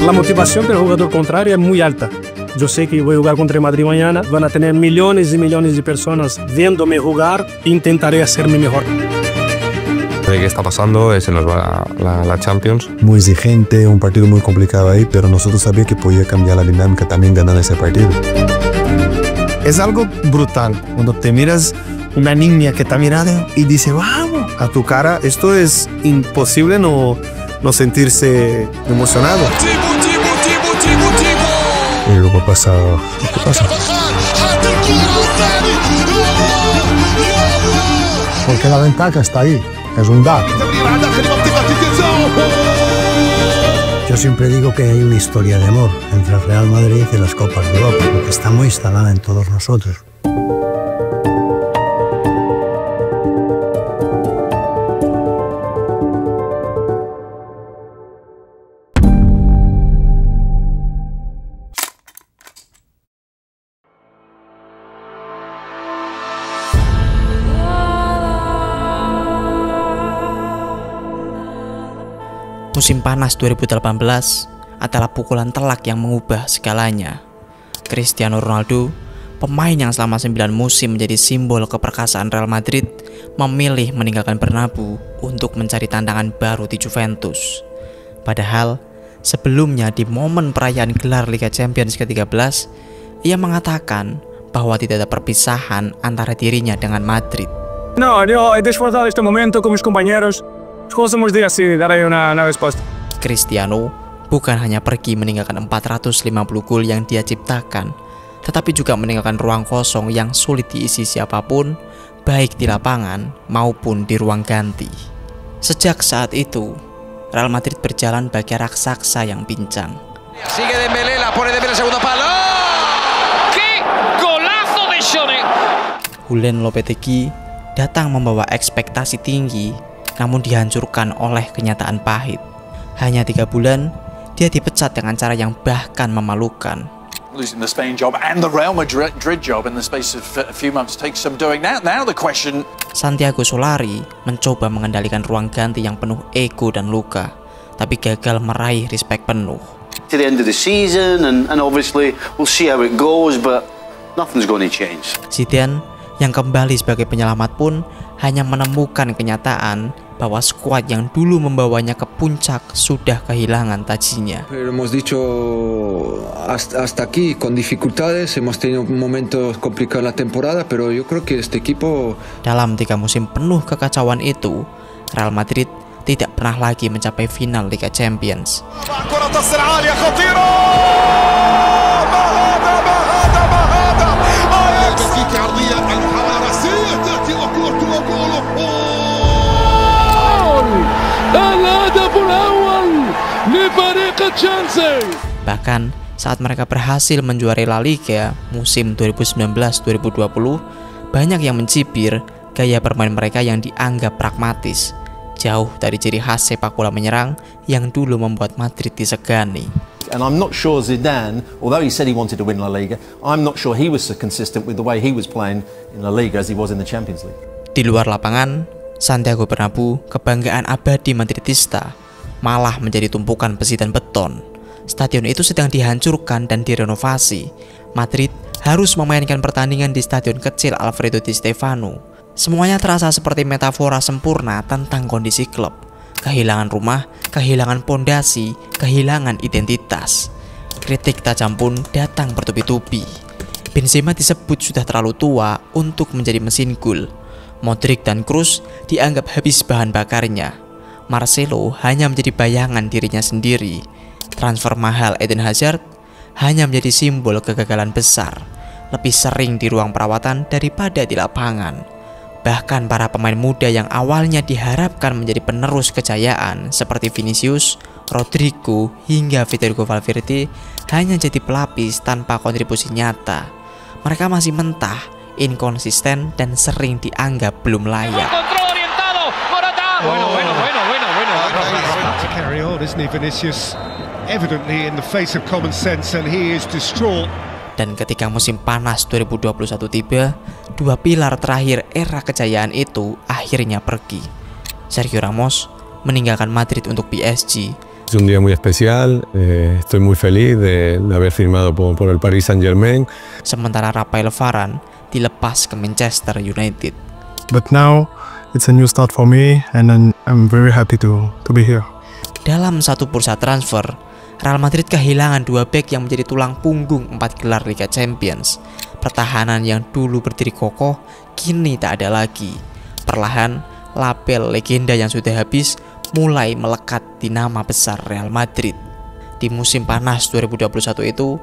La motivación del jugador contrario es muy alta. Yo sé que voy a jugar contra el Madrid mañana, van a tener millones y millones de personas viéndome jugar, intentaré hacer mi mejor. ¿Qué está pasando? Se nos va la Champions. Muy exigente, un partido muy complicado ahí, pero nosotros sabíamos que podía cambiar la dinámica también ganando ese partido. Es algo brutal cuando te miras una niña que está mirando y dice vamos a tu cara. Esto es imposible no sentirse emocionado. Y luego pasa lo que pasa. Porque la ventaja está ahí, es un dato. Yo siempre digo que hay una historia de amor entre el Real Madrid y las Copas de Europa, porque está muy instalada en todos nosotros. Musim panas 2018 adalah pukulan telak yang mengubah segalanya. Cristiano Ronaldo, pemain yang selama 9 musim menjadi simbol keperkasaan Real Madrid, memilih meninggalkan Bernabeu untuk mencari tantangan baru di Juventus. Padahal, sebelumnya di momen perayaan gelar Liga Champions ke-13, ia mengatakan bahwa tidak ada perpisahan antara dirinya dengan Madrid. No, yo he disfrutado este momento con mis compañeros. Somos días y daré una respuesta. Cristiano bukan hanya pergi meninggalkan 450 gol yang dia ciptakan, tetapi juga meninggalkan ruang kosong yang sulit diisi siapapun, baik di lapangan maupun di ruang ganti. Sejak saat itu, Real Madrid berjalan bagai raksasa yang pincang. Sigue Dembélé, la pone Dembélé segundo palo. ¡Qué golazo de Shone! Julen Lopetegui datang membawa ekspektasi tinggi, namun dihancurkan oleh kenyataan pahit. Hanya 3 bulan, dia dipecat dengan cara yang bahkan memalukan. Losing the Spain job and the Real Madrid job in the space of a few months takes some doing. Now the question. Santiago Solari mencoba mengendalikan ruang ganti yang penuh ego dan luka, tapi gagal meraih respect penuh. To the end of the season and obviously we'll see how it goes, but nothing's going to change. Zidane yang kembali sebagai penyelamat pun hanya menemukan kenyataan bahwa skuad yang dulu membawanya ke puncak sudah kehilangan tajinya. Hemos dicho hasta aquí con dificultades, hemos tenido momentos complicados en la temporada, pero yo creo que este equipo. Dalam 3 musim penuh kekacauan itu, Real Madrid tidak pernah lagi mencapai final Liga Champions. Bahkan saat mereka berhasil menjuarai La Liga musim 2019-2020, banyak yang mencibir gaya bermain mereka yang dianggap pragmatis, jauh dari ciri khas sepak bola menyerang yang dulu membuat Madrid disegani. And I'm not sure Zidane, although he said he wanted to win La Liga, I'm not sure he was so consistent with the way he was playing in La Liga as he was in the Champions League. Di luar lapangan, Santiago Bernabeu, kebanggaan abadi Madridista, malah menjadi tumpukan besi dan beton. Stadion itu sedang dihancurkan dan direnovasi. Madrid harus memainkan pertandingan di stadion kecil Alfredo Di Stefano. Semuanya terasa seperti metafora sempurna tentang kondisi klub. Kehilangan rumah, kehilangan pondasi, kehilangan identitas. Kritik tajam pun datang bertubi-tubi. Benzema disebut sudah terlalu tua untuk menjadi mesin gol. Modric dan Kroos dianggap habis bahan bakarnya. Marcelo hanya menjadi bayangan dirinya sendiri. Transfer mahal Eden Hazard hanya menjadi simbol kegagalan besar, lebih sering di ruang perawatan daripada di lapangan. Bahkan para pemain muda yang awalnya diharapkan menjadi penerus kejayaan seperti Vinicius, Rodrigo hingga Federico Valverde hanya jadi pelapis tanpa kontribusi nyata. Mereka masih mentah, inkonsisten dan sering dianggap belum layak. Dan ketika musim panas 2021 tiba, 2 pilar terakhir era kejayaan itu akhirnya pergi. Sergio Ramos meninggalkan Madrid untuk PSG, Es un día muy especial, estoy muy feliz de haber firmado por el Paris Saint-Germain. Sementara Rafael Varane dilepas ke Manchester United. But now it's a new start for me and I'm very happy to be here. Dalam satu bursa transfer, Real Madrid kehilangan dua bek yang menjadi tulang punggung 4 gelar Liga Champions. Pertahanan yang dulu berdiri kokoh kini tak ada lagi. Perlahan, label legenda yang sudah habis mulai melekat di nama besar Real Madrid. Di musim panas 2021 itu,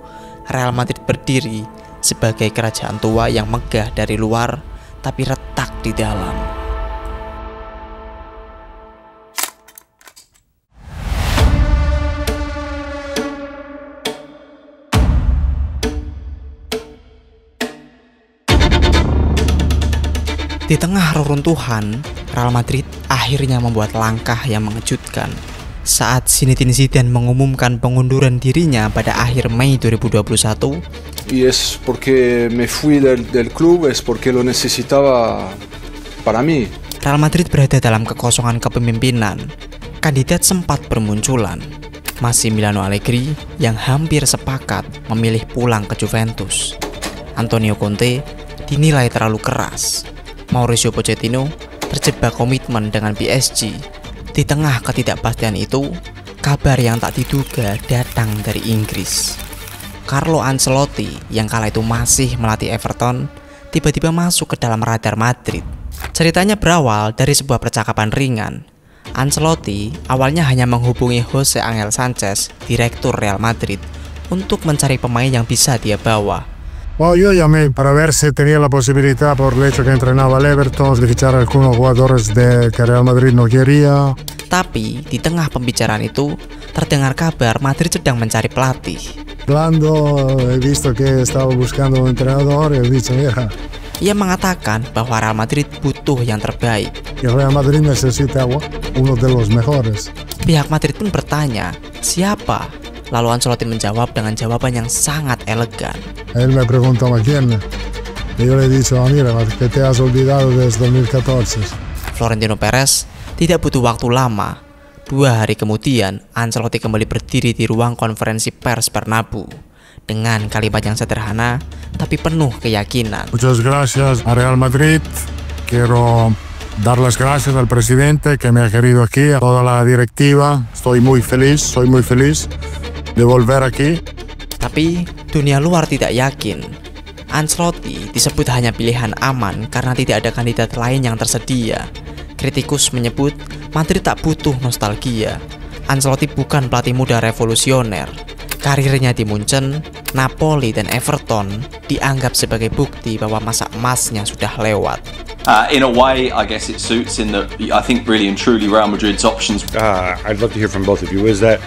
Real Madrid berdiri sebagai kerajaan tua yang megah dari luar tapi retak di dalam. Di tengah reruntuhan, Real Madrid akhirnya membuat langkah yang mengejutkan saat Zinedine Zidane mengumumkan pengunduran dirinya pada akhir Mei 2021. Y es porque me fui del club, es porque lo necesitaba para mí. Real Madrid berada dalam kekosongan kepemimpinan. Kandidat sempat bermunculan. Massimiliano Allegri yang hampir sepakat memilih pulang ke Juventus. Antonio Conte dinilai terlalu keras. Mauricio Pochettino terjebak komitmen dengan PSG. Di tengah ketidakpastian itu, kabar yang tak diduga datang dari Inggris. Carlo Ancelotti yang kala itu masih melatih Everton tiba-tiba masuk ke dalam radar Madrid. Ceritanya berawal dari sebuah percakapan ringan. Ancelotti awalnya hanya menghubungi Jose Angel Sanchez, direktur Real Madrid, untuk mencari pemain yang bisa dia bawa. Bueno, yo llamé para ver si tenía la posibilidad por el hecho que entrenaba al Everton de fichar a algunos jugadores que Real Madrid no quería. Tapi di tengah pembicaraan itu terdengar kabar Madrid sedang mencari pelatih. Hablando, he visto que estaba buscando un entrenador y he dicho, mira. Ia mengatakan bahwa Real Madrid butuh yang terbaik. Y Real Madrid necesita uno de los mejores. Pihak Madrid pun bertanya, siapa? Lalu Ancelotti menjawab dengan jawaban yang sangat elegan. Él me preguntó a quién. Y yo le he dicho, mira, que te has olvidado desde 2014. Florentino Perez tidak butuh waktu lama. 2 hari kemudian, Ancelotti kembali berdiri di ruang konferensi pers Bernabeu dengan kalimat yang sederhana tapi penuh keyakinan. Muchas gracias a Real Madrid. Quiero dar las gracias al presidente que me ha querido aquí, a toda la directiva. Soy muy feliz de volver aquí. Tapi dunia luar tidak yakin. Ancelotti disebut hanya pilihan aman karena tidak ada kandidat lain yang tersedia. Kritikus menyebut Madrid tak butuh nostalgia. Ancelotti bukan pelatih muda revolusioner. Karirnya di Munchen, Napoli, dan Everton dianggap sebagai bukti bahwa masa emasnya sudah lewat. In a way, I guess it suits in that I think really and truly Real Madrid's options. I'd love to hear from both of you. Is that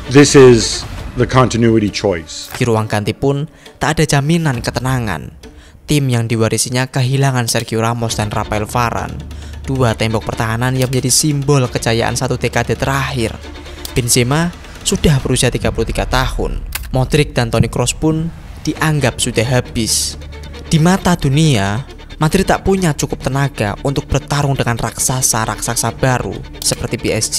this is the continuity choice? Di ruang ganti pun tak ada jaminan ketenangan. Tim yang diwarisinya kehilangan Sergio Ramos dan Rafael Varane, 2 tembok pertahanan yang menjadi simbol kejayaan 1 dekade terakhir. Benzema sudah berusia 33 tahun. Modric dan Toni Kroos pun dianggap sudah habis. Di mata dunia, Madrid tak punya cukup tenaga untuk bertarung dengan raksasa-raksasa baru seperti PSG,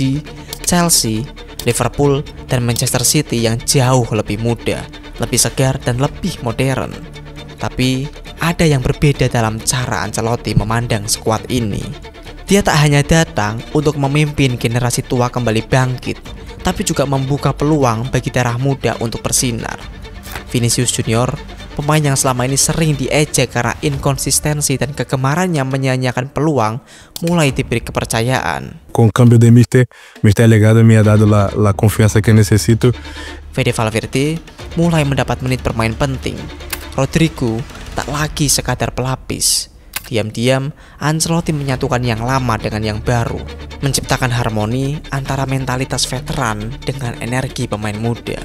Chelsea, Liverpool, dan Manchester City yang jauh lebih muda, lebih segar, dan lebih modern. Tapi ada yang berbeda dalam cara Ancelotti memandang skuad ini. Dia tak hanya datang untuk memimpin generasi tua kembali bangkit, tapi juga membuka peluang bagi darah muda untuk bersinar. Vinicius Junior, pemain yang selama ini sering diejek karena inkonsistensi dan kegemarannya menyanyiakan peluang, mulai diberi kepercayaan. Con cambio de míster, me está legado y me ha dado la confianza que necesito. Fede Valverde mulai mendapat menit bermain penting. Rodrigo tak lagi sekadar pelapis. Diam-diam, Ancelotti menyatukan yang lama dengan yang baru, menciptakan harmoni antara mentalitas veteran dengan energi pemain muda.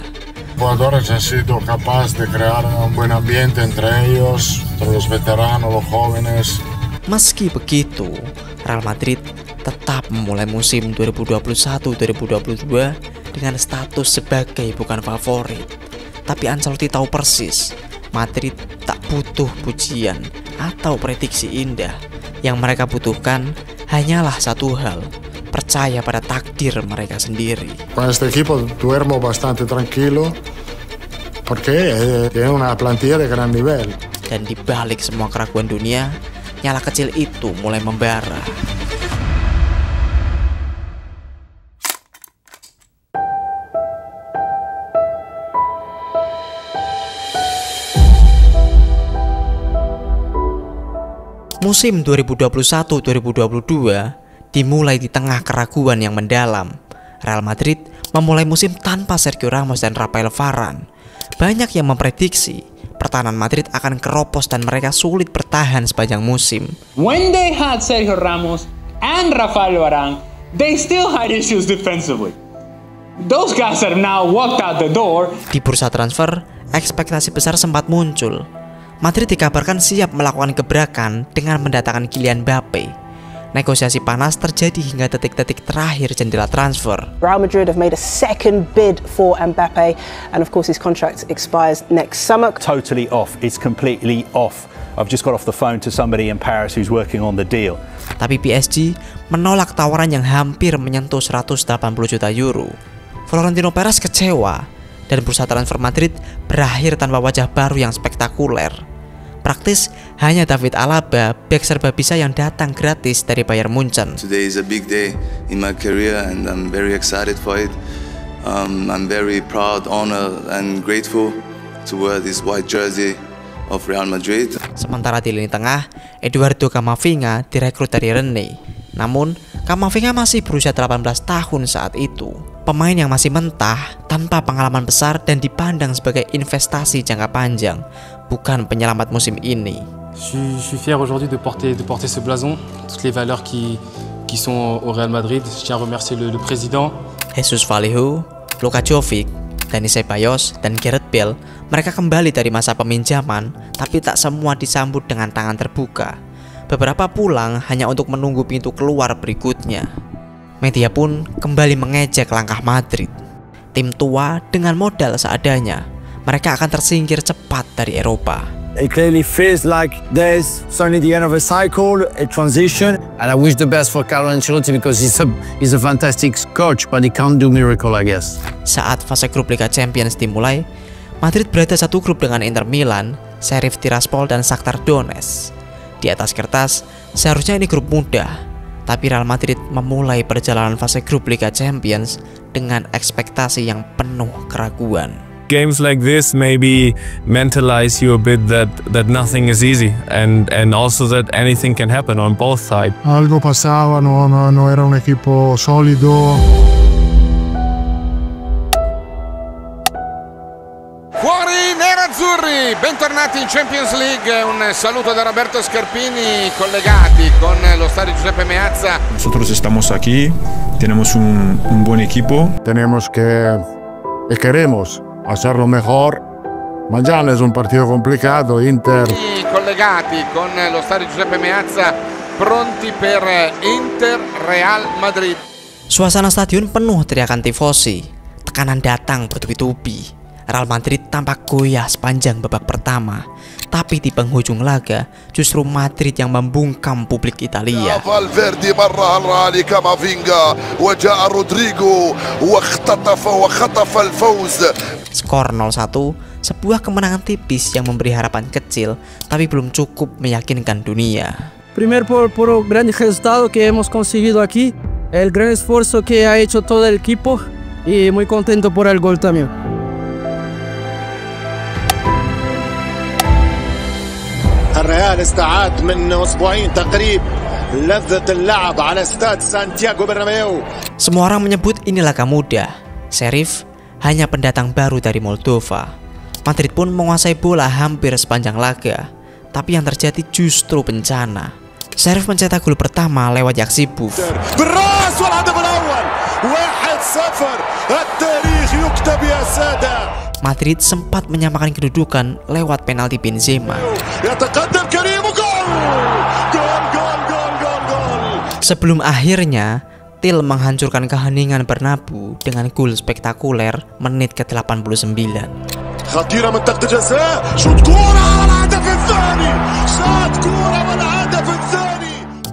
Jugadores han sido capaz de crear un buen ambiente entre ellos, entre los veteranos, los jóvenes. Meski begitu, Real Madrid tetap memulai musim 2021-2022 dengan status sebagai bukan favorit. Tapi Ancelotti tahu persis, Madrid tak butuh pujian atau prediksi indah. Yang mereka butuhkan hanyalah satu hal, percaya pada takdir mereka sendiri. Con este equipo duermo bastante tranquilo porque tiene una plantilla de gran nivel. Dan di balik semua keraguan dunia, nyala kecil itu mulai membara. Musim 2021-2022 dimulai di tengah keraguan yang mendalam. Real Madrid memulai musim tanpa Sergio Ramos dan Rafael Varane. Banyak yang memprediksi pertahanan Madrid akan keropos dan mereka sulit bertahan sepanjang musim. When they had Sergio Ramos and Rafael Varane, they still had issues defensively. Those guys have now walked out the door. Di bursa transfer, ekspektasi besar sempat muncul. Madrid dikabarkan siap melakukan gebrakan dengan mendatangkan Kylian Mbappe. Negosiasi panas terjadi hingga detik-detik terakhir jendela transfer. Real Madrid have made a second bid for Mbappe, and of course his contract expires next summer. Totally off. It's completely off. I've just got off the phone to somebody in Paris who's working on the deal. Tapi PSG menolak tawaran yang hampir menyentuh 180 juta euro. Florentino Perez kecewa. Dan bursa transfer Madrid berakhir tanpa wajah baru yang spektakuler. Praktis hanya David Alaba, bek serba bisa yang datang gratis dari Bayern Munchen. Today is a big day in my career and I'm very excited for it. I'm very proud, honored and grateful to wear this white jersey of Real Madrid. Sementara di lini tengah, Eduardo Camavinga direkrut dari Rennes. Namun, Camavinga masih berusia 18 tahun saat itu. Pemain yang masih mentah, tanpa pengalaman besar dan dipandang sebagai investasi jangka panjang, bukan penyelamat musim ini. Je suis fier aujourd'hui de porter ce blason, toutes les valeurs qui sont au Real Madrid. Je tiens à remercier le président. Jesus Vallejo, Luka Jovic, Dani Ceballos, dan Gareth Bale, mereka kembali dari masa peminjaman, tapi tak semua disambut dengan tangan terbuka. Beberapa pulang hanya untuk menunggu pintu keluar berikutnya. Media pun kembali mengejek langkah Madrid. Tim tua dengan modal seadanya, mereka akan tersingkir cepat dari Eropa. It clearly feels like there's only the end of a cycle, a transition. And I wish the best for Carlo Ancelotti because he's a fantastic coach, but he can't do miracle, I guess. Saat fase grup Liga Champions dimulai, Madrid berada satu grup dengan Inter Milan, Sheriff Tiraspol, dan Shakhtar Donetsk. Di atas kertas, seharusnya ini grup mudah, tapi Real Madrid memulai perjalanan fase grup Liga Champions dengan ekspektasi yang penuh keraguan. Games like this maybe mentalize you a bit that nothing is easy and also that anything can happen on both sides. Algo pasaba, no era un equipo sólido. Fuori nerazzurri, bentornati in Champions League, un saluto da Roberto Scarpini, collegati con lo stadio Giuseppe Meazza. Nosotros estamos aquí, tenemos un buen equipo. Tenemos que y queremos hacerlo mejor. Mañana es un partido complicado, Inter. Collegati con lo stadio Giuseppe Meazza, pronti per Inter Real Madrid. Suasana stadion penuh teriakan tifosi, tekanan datang bertubi-tubi. Real Madrid tampak goyah sepanjang babak pertama, tapi di penghujung laga justru Madrid yang membungkam publik Italia. Valverde marraha li Camavinga wa jaa Rodrigo wa khatafa al-fawz. Skor 0-1, sebuah kemenangan tipis yang memberi harapan kecil tapi belum cukup meyakinkan dunia. Primero por el gran resultado que hemos conseguido aquí, el gran esfuerzo que ha hecho todo el equipo y muy contento por el gol también. الريال استعاد من أسبوعين تقريبا لذة اللعب على استاد سانتياغو برنابéu. Semua orang menyebut ini laga mudah. Sheriff hanya pendatang baru dari Moldova. Madrid pun menguasai bola hampir sepanjang laga, tapi yang terjadi justru bencana. Sheriff mencetak gol pertama lewat Yaksibouf. بالراس والهدف الأول 1-0 التاريخ يكتب يا سادة. Madrid sempat menyamakan kedudukan lewat penalti Benzema. Sebelum akhirnya Til menghancurkan keheningan Bernabeu dengan gol spektakuler menit ke-89.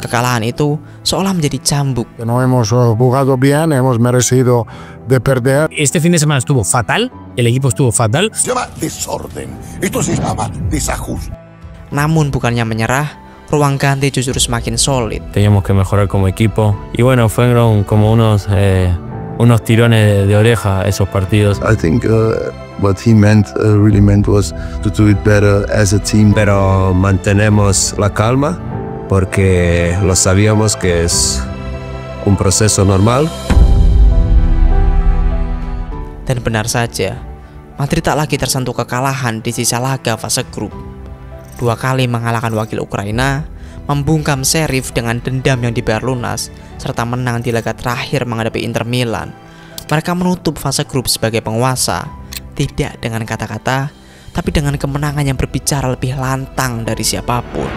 Kekalahan itu seolah menjadi cambuk. No hemos jugado bien, hemos merecido de perder. Este fin de semana estuvo fatal, el equipo estuvo fatal. Se llama desorden, esto se llama desajuste. Namun bukannya menyerah, ruang ganti justru semakin solid. Teníamos que mejorar como equipo y bueno, fueron como unos tirones de oreja esos partidos. I think what he really meant was to do it better as a team. Pero mantenemos la calma porque lo sabíamos que es un proceso normal. Dan benar saja, Madrid tak lagi tersentuh kekalahan di sisa laga fase grup. 2 kali mengalahkan wakil Ukraina, membungkam Sheriff dengan dendam yang dibayar lunas, serta menang di laga terakhir menghadapi Inter Milan. Mereka menutup fase grup sebagai penguasa, tidak dengan kata-kata, tapi dengan kemenangan yang berbicara lebih lantang dari siapapun.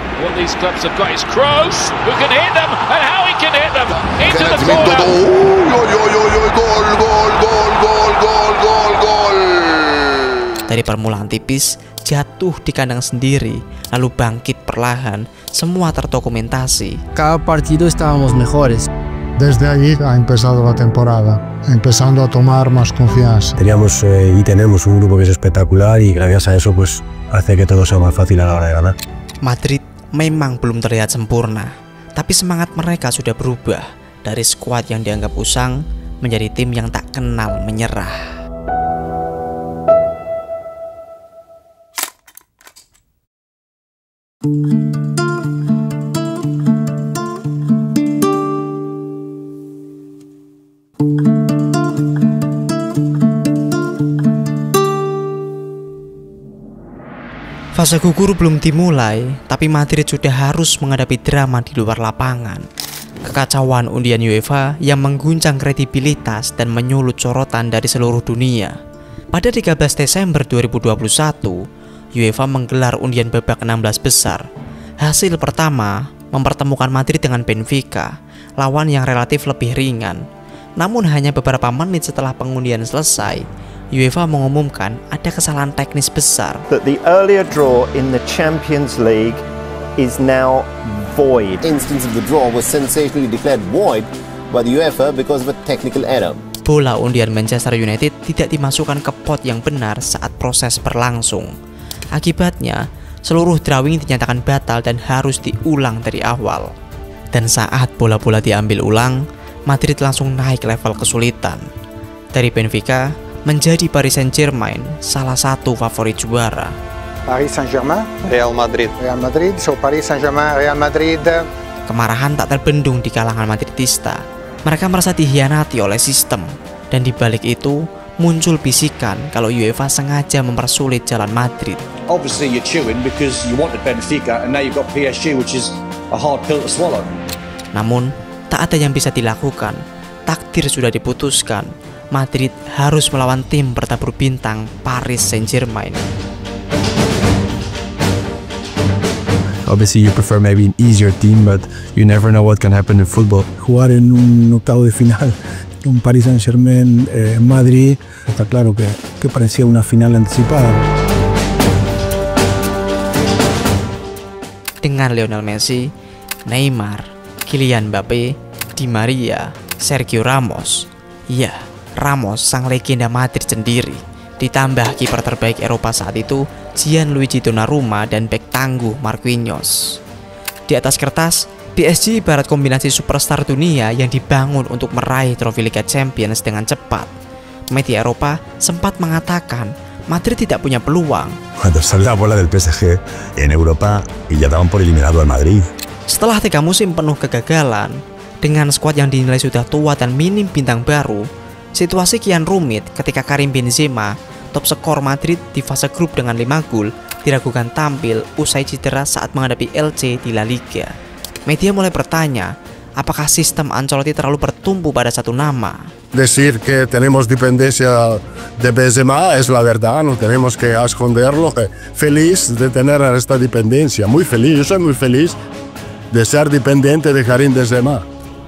Dari permulaan tipis, jatuh di kandang sendiri, lalu bangkit perlahan, semua terdokumentasi. Cada partido estábamos mejores. Desde allí ha empezado la temporada, empezando a tomar más confianza. Teníamos y tenemos un grupo que es espectacular y gracias a eso pues hace que todo sea más fácil a la hora de ganar. Madrid memang belum terlihat sempurna, tapi semangat mereka sudah berubah dari skuad yang dianggap usang menjadi tim yang tak kenal menyerah. Fase gugur belum dimulai, tapi Madrid sudah harus menghadapi drama di luar lapangan. Kekacauan undian UEFA yang mengguncang kredibilitas dan menyulut sorotan dari seluruh dunia. Pada 13 Desember 2021, UEFA menggelar undian babak 16 besar. Hasil pertama mempertemukan Madrid dengan Benfica, lawan yang relatif lebih ringan. Namun hanya beberapa menit setelah pengundian selesai, UEFA mengumumkan ada kesalahan teknis besar. That the earlier draw in the Champions League is now void. Instance of the draw was sensationally declared void by the UEFA because of a technical error. Bola undian Manchester United tidak dimasukkan ke pot yang benar saat proses berlangsung. Akibatnya, seluruh drawing dinyatakan batal dan harus diulang dari awal. Dan saat bola-bola diambil ulang, Madrid langsung naik level kesulitan. Dari Benfica menjadi Paris Saint-Germain, salah satu favorit juara. Paris Saint-Germain, Real Madrid. Real Madrid, so Paris Saint-Germain, Real Madrid. Kemarahan tak terbendung di kalangan Madridista. Mereka merasa dikhianati oleh sistem, dan di balik itu muncul bisikan kalau UEFA sengaja mempersulit jalan Madrid. Obviously you're chewing because you wanted Benfica and now you've got PSG, which is a hard pill to swallow. Namun, tak ada yang bisa dilakukan. Takdir sudah diputuskan. Madrid harus melawan tim bertabur bintang Paris Saint-Germain. Obviously you prefer maybe an easier team, but you never know what can happen in football. Jugar en un octavo de final, un Paris Saint-Germain en Madrid, está claro que parecía una final anticipada. Dengan Lionel Messi, Neymar, Kylian Mbappe, Di Maria, Sergio Ramos, ya, Ramos sang legenda Madrid sendiri, ditambah kiper terbaik Eropa saat itu Gianluigi Donnarumma dan bek tangguh Marquinhos. Di atas kertas, PSG ibarat kombinasi superstar dunia yang dibangun untuk meraih trofi Liga Champions dengan cepat. Media Eropa sempat mengatakan Madrid tidak punya peluang. Cuando sale la bola del PSG en Europa y ya daban por eliminado al Madrid. Setelah 3 musim penuh kegagalan, dengan skuad yang dinilai sudah tua dan minim bintang baru, situasi kian rumit ketika Karim Benzema, top skor Madrid di fase grup dengan 5 gol, diragukan tampil usai cedera saat menghadapi Elche di La Liga. Media mulai bertanya, apakah sistem Ancelotti terlalu bertumpu pada satu nama? Decir que tenemos dependencia de Benzema es la verdad, no tenemos que esconderlo. Feliz de tener esta dependencia, muy feliz, yo soy muy feliz de ser dependiente de Karim Benzema.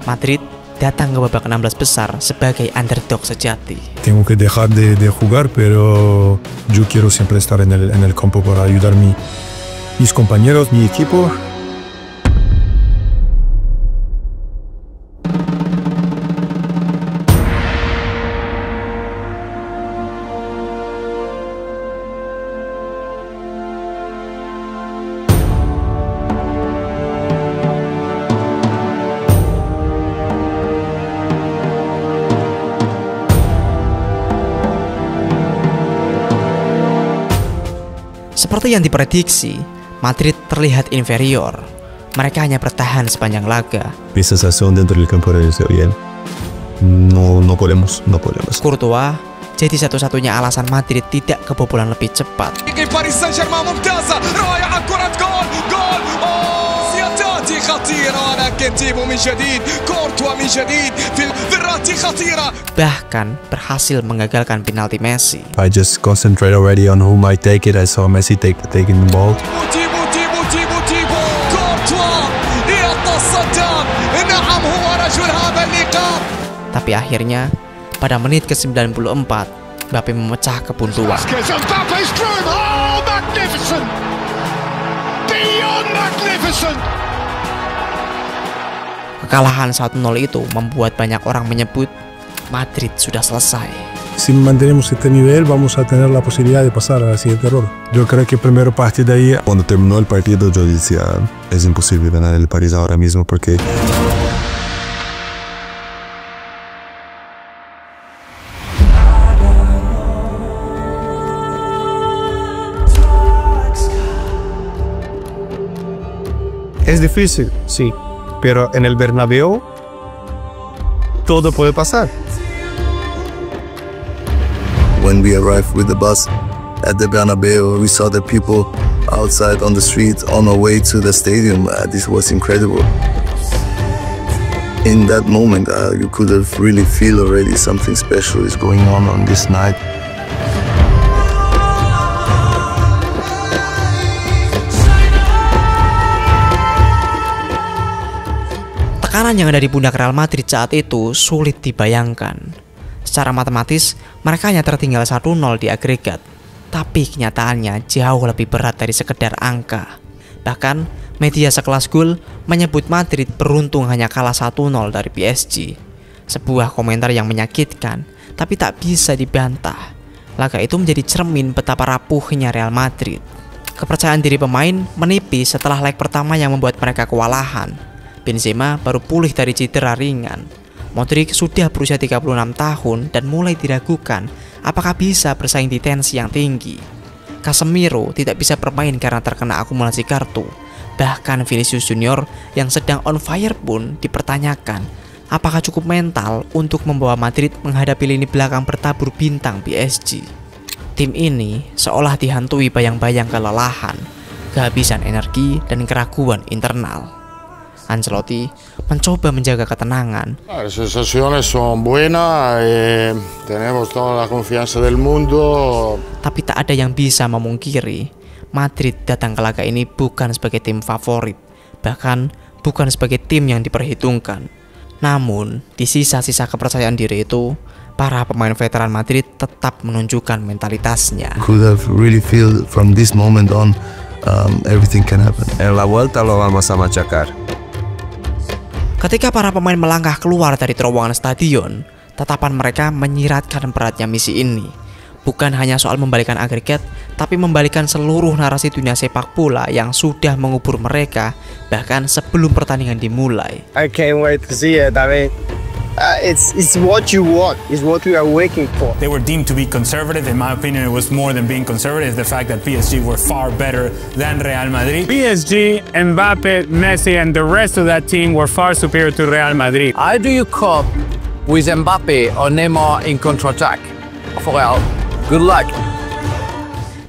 Madrid datang ke babak 16 besar sebagai underdog sejati. Tengo que dejar de jugar, pero yo quiero siempre estar en el campo para ayudar mis compañeros, mi equipo. Seperti yang diprediksi, Madrid terlihat inferior. Mereka hanya bertahan sepanjang laga. Mi sensación dentro del campo era bien. No podemos. Courtois jadi satu-satunya alasan Madrid tidak kebobolan lebih cepat. Paris Saint-Germain ممتازة رائعة كرة جول سيتأتي خطيرة لكن تيبو من جديد كورتوا من جديد في الراتي خطيرة. Bahkan berhasil menggagalkan penalti Messi. I just concentrate already on who might take it. I saw Messi taking the ball. تيبو كورتوا يتصدر. نعم هو رجل هذا اللقاء. Tapi akhirnya pada menit ke-94, Mbappe memecah kebuntuan. Kekalahan 1-0 itu membuat banyak orang menyebut Madrid sudah selesai. Si mantenemos este nivel, vamos a tener la posibilidad de pasar a la siguiente ronda. Yo creo que primero partir de ahí. Cuando terminó el partido, yo decía, es imposible ganar el París ahora mismo porque Es difícil, sí, pero en el Bernabéu todo puede pasar. when we arrived with the bus at the Bernabeu, we saw the people outside on the street on our way to the stadium. This was incredible. In that moment, you could have really feel already something special is going on this night. Tekanan yang ada di pundak Real Madrid saat itu sulit dibayangkan. Secara matematis, mereka hanya tertinggal 1-0 di agregat. Tapi kenyataannya jauh lebih berat dari sekedar angka. Bahkan, media sekelas Goal menyebut Madrid beruntung hanya kalah 1-0 dari PSG. Sebuah komentar yang menyakitkan, tapi tak bisa dibantah. Laga itu menjadi cermin betapa rapuhnya Real Madrid. Kepercayaan diri pemain menipis setelah leg pertama yang membuat mereka kewalahan. Benzema baru pulih dari cedera ringan. Modric sudah berusia 36 tahun dan mulai diragukan apakah bisa bersaing di tensi yang tinggi. Casemiro tidak bisa bermain karena terkena akumulasi kartu. Bahkan Vinicius Junior yang sedang on fire pun dipertanyakan apakah cukup mental untuk membawa Madrid menghadapi lini belakang bertabur bintang PSG. Tim ini seolah dihantui bayang-bayang kelelahan, kehabisan energi, dan keraguan internal. Ancelotti mencoba menjaga ketenangan. Las sensaciones son buenas, tenemos toda la confianza del mundo. Tapi tak ada yang bisa memungkiri, Madrid datang ke laga ini bukan sebagai tim favorit, bahkan bukan sebagai tim yang diperhitungkan. Namun, di sisa-sisa kepercayaan diri itu, para pemain veteran Madrid tetap menunjukkan mentalitasnya. Could have really feel from this moment on, everything can happen. En la vuelta lo vamos a machacar. Ketika para pemain melangkah keluar dari terowongan stadion, tatapan mereka menyiratkan beratnya misi ini. Bukan hanya soal membalikan agregat, tapi membalikan seluruh narasi dunia sepak bola yang sudah mengubur mereka bahkan sebelum pertandingan dimulai. I can't wait to see it. I mean, it's what you want. It's what we are waiting for. They were deemed to be conservative. In my opinion, it was more than being conservative. The fact that PSG were far better than Real Madrid. PSG, Mbappe, Messi, and the rest of that team were far superior to Real Madrid. How do you cope with Mbappe or Neymar in counter-attack? For Real, good luck.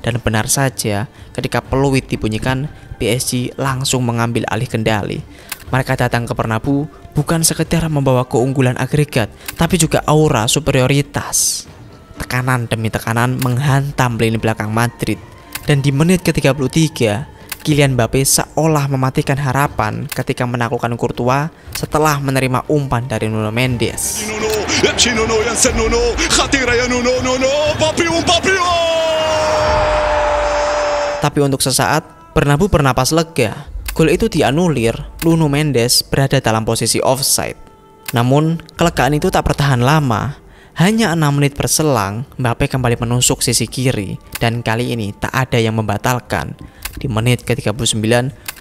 Dan benar saja, ketika peluit dibunyikan, PSG langsung mengambil alih kendali. Mereka datang ke Bernabeu bukan sekedar membawa keunggulan agregat, tapi juga aura superioritas. Tekanan demi tekanan menghantam lini belakang Madrid. Dan di menit ke-33, Kylian Mbappe seolah mematikan harapan ketika menaklukkan Courtois setelah menerima umpan dari Nuno Mendes. Tapi untuk sesaat, Bernabeu bernapas lega. Gol itu dianulir, Nuno Mendes berada dalam posisi offside. Namun, kelegaan itu tak bertahan lama. Hanya 6 menit berselang, Mbappe kembali menusuk sisi kiri, dan kali ini tak ada yang membatalkan. Di menit ke-39,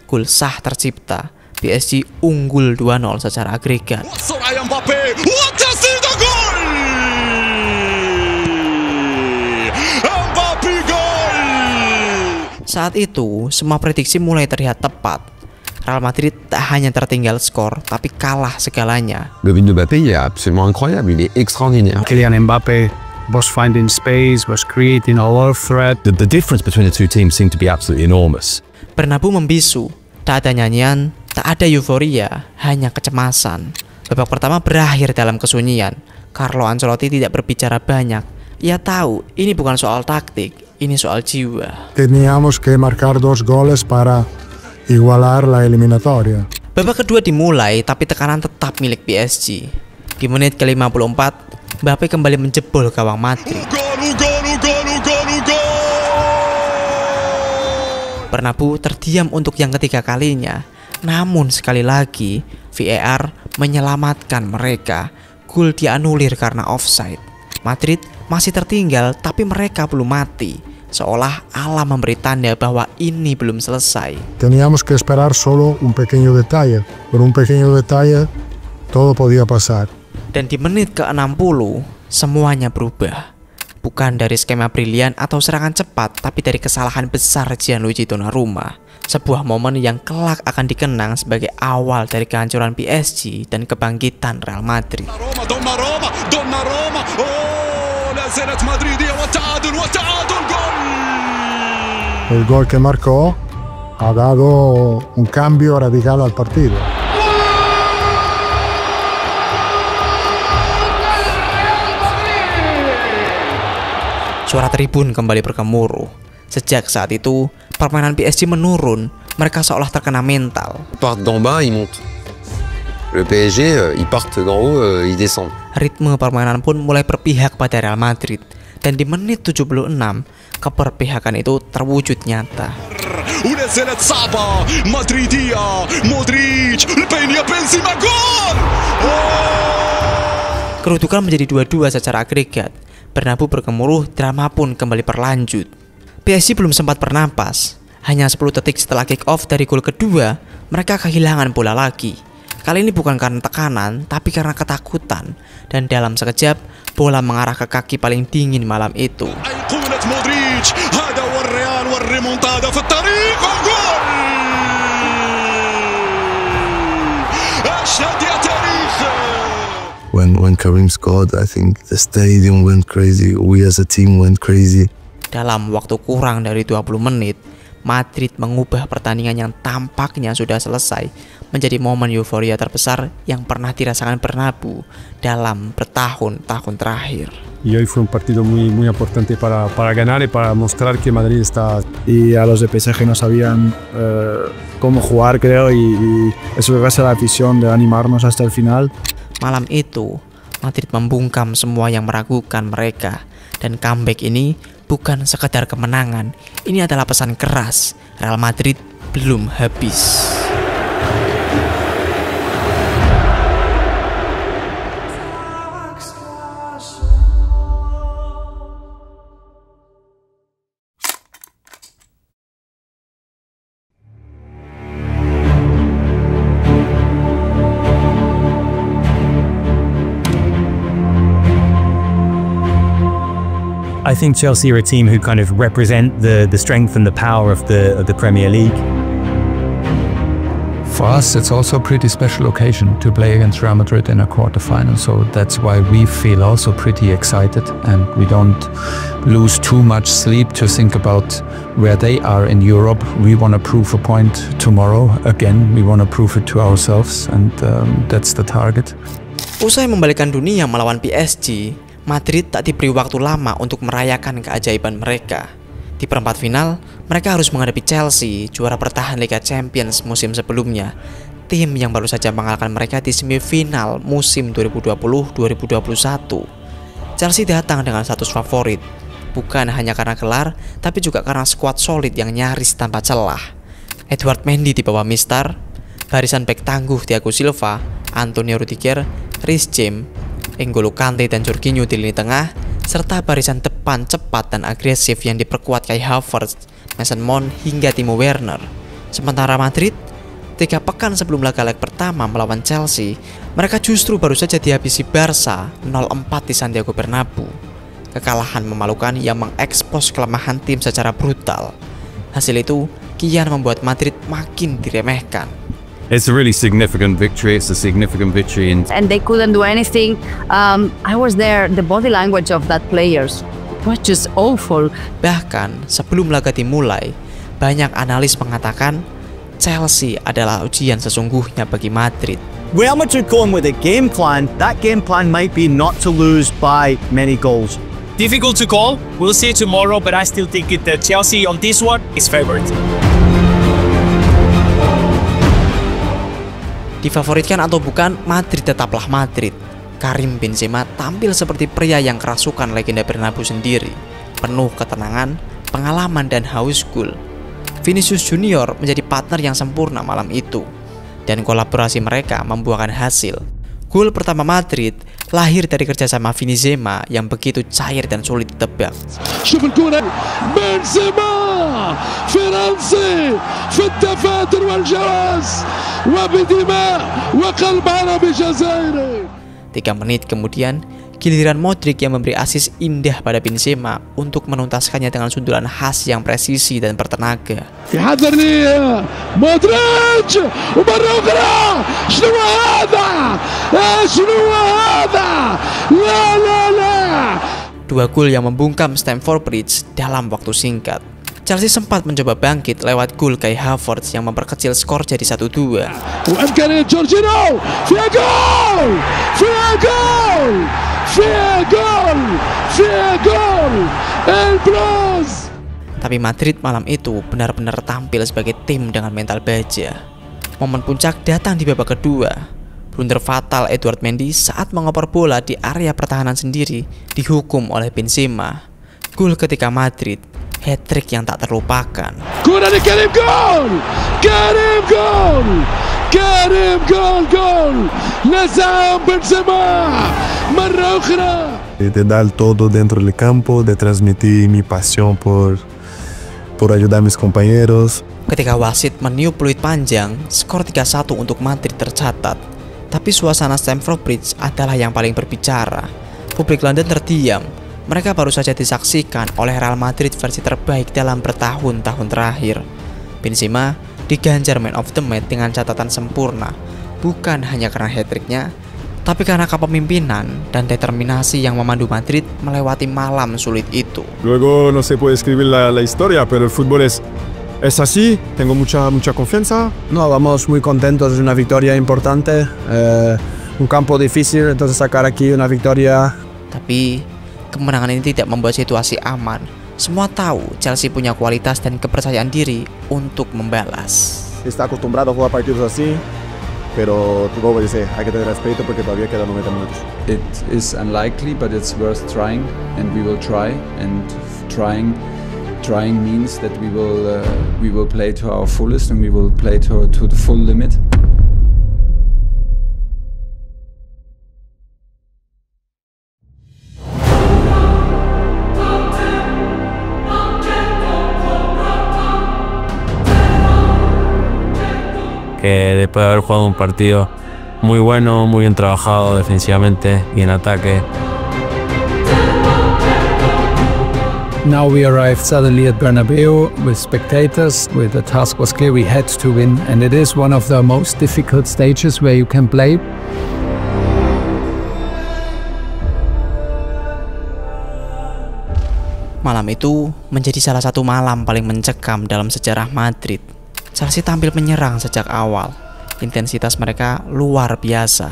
gol sah tercipta. PSG unggul 2-0 secara agregat. Saat itu, semua prediksi mulai terlihat tepat. Real Madrid tak hanya tertinggal skor, tapi kalah segalanya. Le but de Mbappé est absolument incroyable, il est extraordinaire. Kylian Mbappé was finding space, was creating a lot of threat. The difference between the two teams seemed to be absolutely enormous. Bernabeu membisu, tak ada nyanyian, tak ada euforia, hanya kecemasan. Babak pertama berakhir dalam kesunyian. Carlo Ancelotti tidak berbicara banyak. Ia tahu ini bukan soal taktik, ini soal jiwa. Teníamos que marcar 2 goles para igualar la eliminatoria. Babak kedua dimulai, tapi tekanan tetap milik PSG. Di menit ke-54, Mbappé kembali menjebol gawang Madrid. Bernabeu terdiam untuk yang ketiga kalinya. Namun sekali lagi, VAR menyelamatkan mereka. Gol dianulir karena offside. Madrid masih tertinggal, tapi mereka belum mati. Seolah alam memberi tanda bahwa ini belum selesai. Teníamos que esperar solo un pequeño detalle. Por un pequeño detalle, todo podía pasar. Dan di menit ke-60, semuanya berubah. Bukan dari skema brilian atau serangan cepat, tapi dari kesalahan besar Gianluigi Donnarumma. Sebuah momen yang kelak akan dikenang sebagai awal dari kehancuran PSG dan kebangkitan Real Madrid. Donnarumma, oh, la زالت مدريدية والتعادل جول. El gol que marcó ha dado un cambio radical al partido. Suara tribun kembali bergemuruh. Sejak saat itu, permainan PSG menurun. Mereka seolah terkena mental. Ils partent d'en bas, ils montent. Le PSG, ils partent d'en haut, ils descendent. Ritme permainan pun mulai berpihak pada Real Madrid. Dan di menit 76, keberpihakan itu terwujud nyata. ونزلت صعبة مدريدية مودريتش البينية بنزيما جول. Kedudukan menjadi 2-2 secara agregat. Bernabeu bergemuruh, drama pun kembali berlanjut. PSG belum sempat bernapas. Hanya 10 detik setelah kick off dari gol kedua, mereka kehilangan bola lagi. Kali ini bukan karena tekanan, tapi karena ketakutan. Dan dalam sekejap, bola mengarah ke kaki paling dingin malam itu. When Karim scored, I think the stadium went crazy. We as a team went crazy. Dalam waktu kurang dari 20 menit, Madrid mengubah pertandingan yang tampaknya sudah selesai menjadi momen euforia terbesar yang pernah dirasakan Bernabeu dalam bertahun-tahun terakhir. Y hoy fue un partido muy importante para ganar y para mostrar que Madrid está. Y a los de PSG no sabían cómo jugar, creo, y eso que hace la afición de animarnos hasta el final. Malam itu, Madrid membungkam semua yang meragukan mereka. Dan comeback ini bukan sekedar kemenangan. Ini adalah pesan keras. Real Madrid belum habis. I think Chelsea are a team who kind of represent the strength and the power of the Premier League. For us, it's also a pretty special occasion to play against Real Madrid in a quarterfinal, so that's why we feel also pretty excited, and we don't lose too much sleep to think about where they are in Europe. We want to prove a point tomorrow. Again, we want to prove it to ourselves, and that's the target. Usai membalikkan dunia melawan PSG, Madrid tak diberi waktu lama untuk merayakan keajaiban mereka. Di perempat final, mereka harus menghadapi Chelsea, juara bertahan Liga Champions musim sebelumnya. Tim yang baru saja mengalahkan mereka di semifinal musim 2020-2021. Chelsea datang dengan status favorit, bukan hanya karena gelar, tapi juga karena skuad solid yang nyaris tanpa celah. Edward Mendy di bawah Mistar, barisan bek tangguh Thiago Silva, Antonio Rudiger, Reece James, N'Golo Kante dan Jorginho di lini tengah, serta barisan depan cepat dan agresif yang diperkuat Kai Havertz, Mason Mount hingga Timo Werner. Sementara Madrid, 3 pekan sebelum laga leg pertama melawan Chelsea, mereka justru baru saja dihabisi Barca 0-4 di Santiago Bernabeu. Kekalahan memalukan yang mengekspos kelemahan tim secara brutal. Hasil itu kian membuat Madrid makin diremehkan. It's a really significant victory. It's a significant victory. And they couldn't do anything. I was there. The body language of that players was just awful. Bahkan sebelum laga dimulai, banyak analis mengatakan Chelsea adalah ujian sesungguhnya bagi Madrid. Real Madrid going with a game plan. That game plan might be not to lose by many goals. Difficult to call. We'll see tomorrow, but I still think that Chelsea on this one is favored. Difavoritkan atau bukan, Madrid tetaplah Madrid. Karim Benzema tampil seperti pria yang kerasukan legenda Bernabeu sendiri, penuh ketenangan, pengalaman dan haus gol. Vinicius Junior menjadi partner yang sempurna malam itu, dan kolaborasi mereka membuahkan hasil. Gol pertama Madrid lahir dari kerjasama Benzema yang begitu cair dan sulit ditebak. بنزيما فرنسي في التفاتر والجواز وبدماء وقلب عربي جزائري. 3 menit kemudian, giliran Modric yang memberi asis indah pada Benzema untuk menuntaskannya dengan sundulan khas yang presisi dan bertenaga. يحضر لي مودريتش ومرة أخرى شنو هذا؟ شنو هذا؟ لا لا لا. 2 gol yang membungkam Stamford Bridge dalam waktu singkat. Chelsea sempat mencoba bangkit lewat gol Kai Havertz yang memperkecil skor jadi 1-2. وإمكانية جورجينو فيها جول فيها جول فيها جول فيها جول البلوز. Tapi Madrid malam itu benar-benar tampil sebagai tim dengan mental baja. Momen puncak datang di babak kedua. Blunder fatal Edouard Mendy saat mengoper bola di area pertahanan sendiri dihukum oleh Benzema. Gol ketika Madrid, hat-trick yang tak terlupakan. Gol dari Karim, gol! Karim, gol! Karim, gol, gol! Lazam Benzema, مرة أخرى. De dar todo dentro del campo, de transmitir mi pasión por ayudar a mis compañeros. Ketika wasit meniup peluit panjang, skor 3-1 untuk Madrid tercatat. Tapi suasana Stamford Bridge adalah yang paling berbicara. Publik London terdiam. Mereka baru saja disaksikan oleh Real Madrid versi terbaik dalam bertahun-tahun terakhir. Benzema diganjar Man of the Match dengan catatan sempurna, bukan hanya karena hat-tricknya, tapi karena kepemimpinan dan determinasi yang memandu Madrid melewati malam sulit itu. Luego no se puede escribir la historia, pero el fútbol es así, tengo mucha confianza. No, vamos muy contentos, es una victoria importante, un campo difícil, entonces sacar aquí una victoria. Tapi kemenangan ini tidak membuat situasi aman. Semua tahu Chelsea punya kualitas dan kepercayaan diri untuk membalas. Está acostumbrado a jugar partidos así, pero como dice, hay que tener respeto porque todavía quedan 90 minutos. It is unlikely, but it's worth trying, and we will try. And trying means that we will play to our fullest and we will play to the full limit. Que después de haber jugado un partido muy bueno, muy bien trabajado defensivamente y en ataque. Now we arrived suddenly at Bernabeu with spectators, where the task was clear, we had to win, and it is one of the most difficult stages where you can play. Malam itu menjadi salah satu malam paling mencekam dalam sejarah Madrid. Chelsea tampil menyerang sejak awal. Intensitas mereka luar biasa.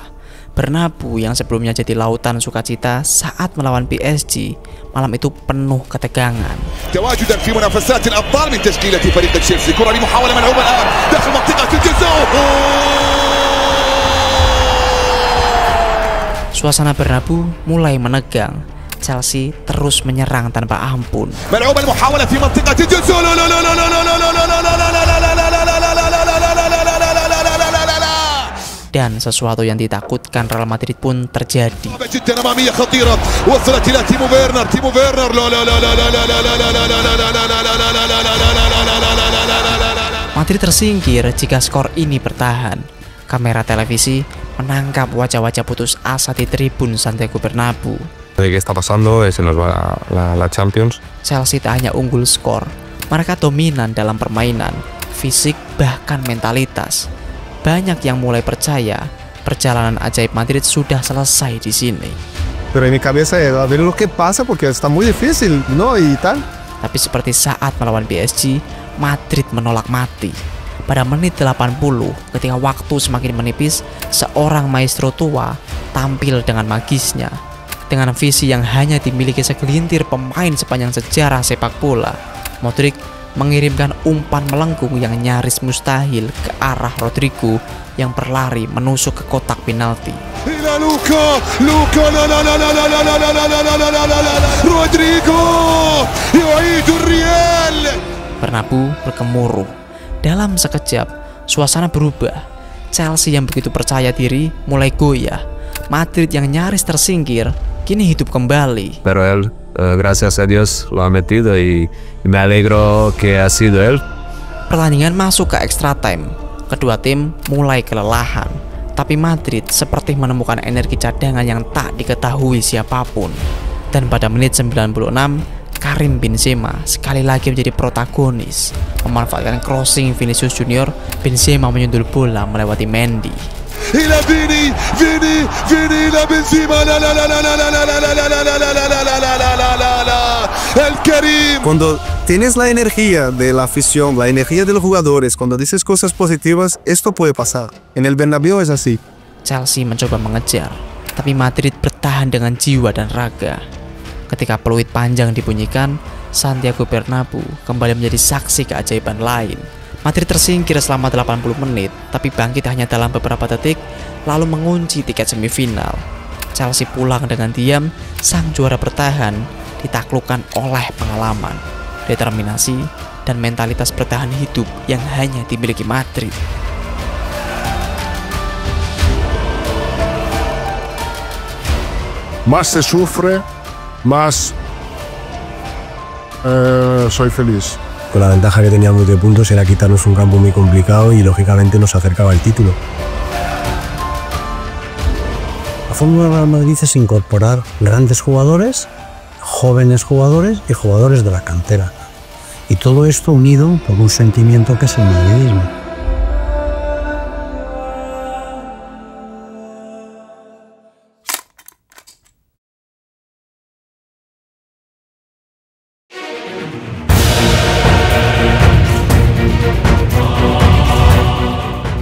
Bernabeu yang sebelumnya jadi lautan sukacita saat melawan PSG, malam itu penuh ketegangan. تواجدا في منافسات الأبطال من تشكيلة فريق تشيلسي. كرة لمحاولة ملعوبة الآن داخل منطقة الجزاء. Suasana Bernabeu mulai menegang. Chelsea terus menyerang tanpa ampun. ملعوبة المحاولة في منطقة الجزاء. Dan sesuatu yang ditakutkan Real Madrid pun terjadi. Madrid tersingkir jika skor ini bertahan. Kamera televisi menangkap wajah-wajah putus asa di tribun Santiago Bernabeu. ¿Qué está pasando? Se nos va la Champions. Chelsea tak hanya unggul skor, Mereka dominan dalam permainan, fisik, bahkan mentalitas. Banyak yang mulai percaya perjalanan ajaib Madrid sudah selesai di sini. Pero en mi cabeza era ver lo que pasa porque está muy difícil, ¿no? Y tal. Tapi seperti saat melawan PSG, Madrid menolak mati. Pada menit 80, ketika waktu semakin menipis, seorang maestro tua tampil dengan magisnya. Dengan visi yang hanya dimiliki segelintir pemain sepanjang sejarah sepak bola, Modric mengirimkan umpan melengkung yang nyaris mustahil ke arah Rodrigo yang berlari menusuk ke kotak penalti. Rodrigo yu'idu Real. Bernabeu bergemuruh. Dalam sekejap, suasana berubah. Chelsea yang begitu percaya diri mulai goyah. Madrid yang nyaris tersingkir kini hidup kembali. Pero él, gracias a Dios, lo ha metido y me alegro que ha sido él. Pertandingan masuk ke extra time. Kedua tim mulai kelelahan, tapi Madrid seperti menemukan energi cadangan yang tak diketahui siapapun. Dan pada menit 96, Karim Benzema sekali lagi menjadi protagonis. Memanfaatkan crossing Vinicius Junior, Benzema menyundul bola melewati Mendy. إلى فيني إلى بنزيما لا لا لا لا لا لا لا لا لا لا لا لا لا الكريم. Cuando tienes la energía de la afición, la energía de los jugadores, cuando dices cosas positivas, esto puede pasar. En el Bernabéu es así. Chelsea mencoba mengejar, tapi Madrid bertahan dengan jiwa dan raga. Ketika peluit panjang dibunyikan, Santiago Bernabéu kembali menjadi saksi keajaiban lain. Madrid tersingkir selama 80 menit, tapi bangkit hanya dalam beberapa detik, lalu mengunci tiket semifinal. Chelsea pulang dengan diam, sang juara bertahan, ditaklukkan oleh pengalaman, determinasi, dan mentalitas bertahan hidup yang hanya dimiliki Madrid. Más se sufre, más soy feliz. Con la ventaja que teníamos de puntos era quitarnos un campo muy complicado y lógicamente nos acercaba el título. La fórmula Real Madrid es incorporar grandes jugadores, jóvenes jugadores y jugadores de la cantera. Y todo esto unido por un sentimiento que es el madridismo.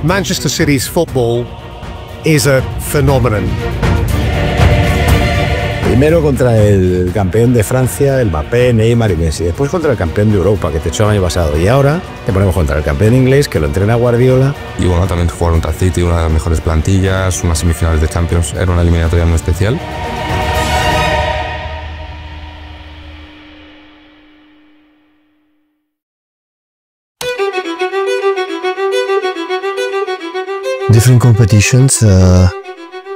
Manchester City's football is a phenomenon. Primero contra el campeón de Francia, el Mbappé, Neymar y Messi. Después contra el campeón de Europa, que te echó el año pasado. Y ahora te ponemos contra el campeón inglés, que lo entrena Guardiola. Y bueno, también jugar contra el City, una de las mejores plantillas, unas semifinales de Champions, era una eliminatoria muy especial. Different competitions.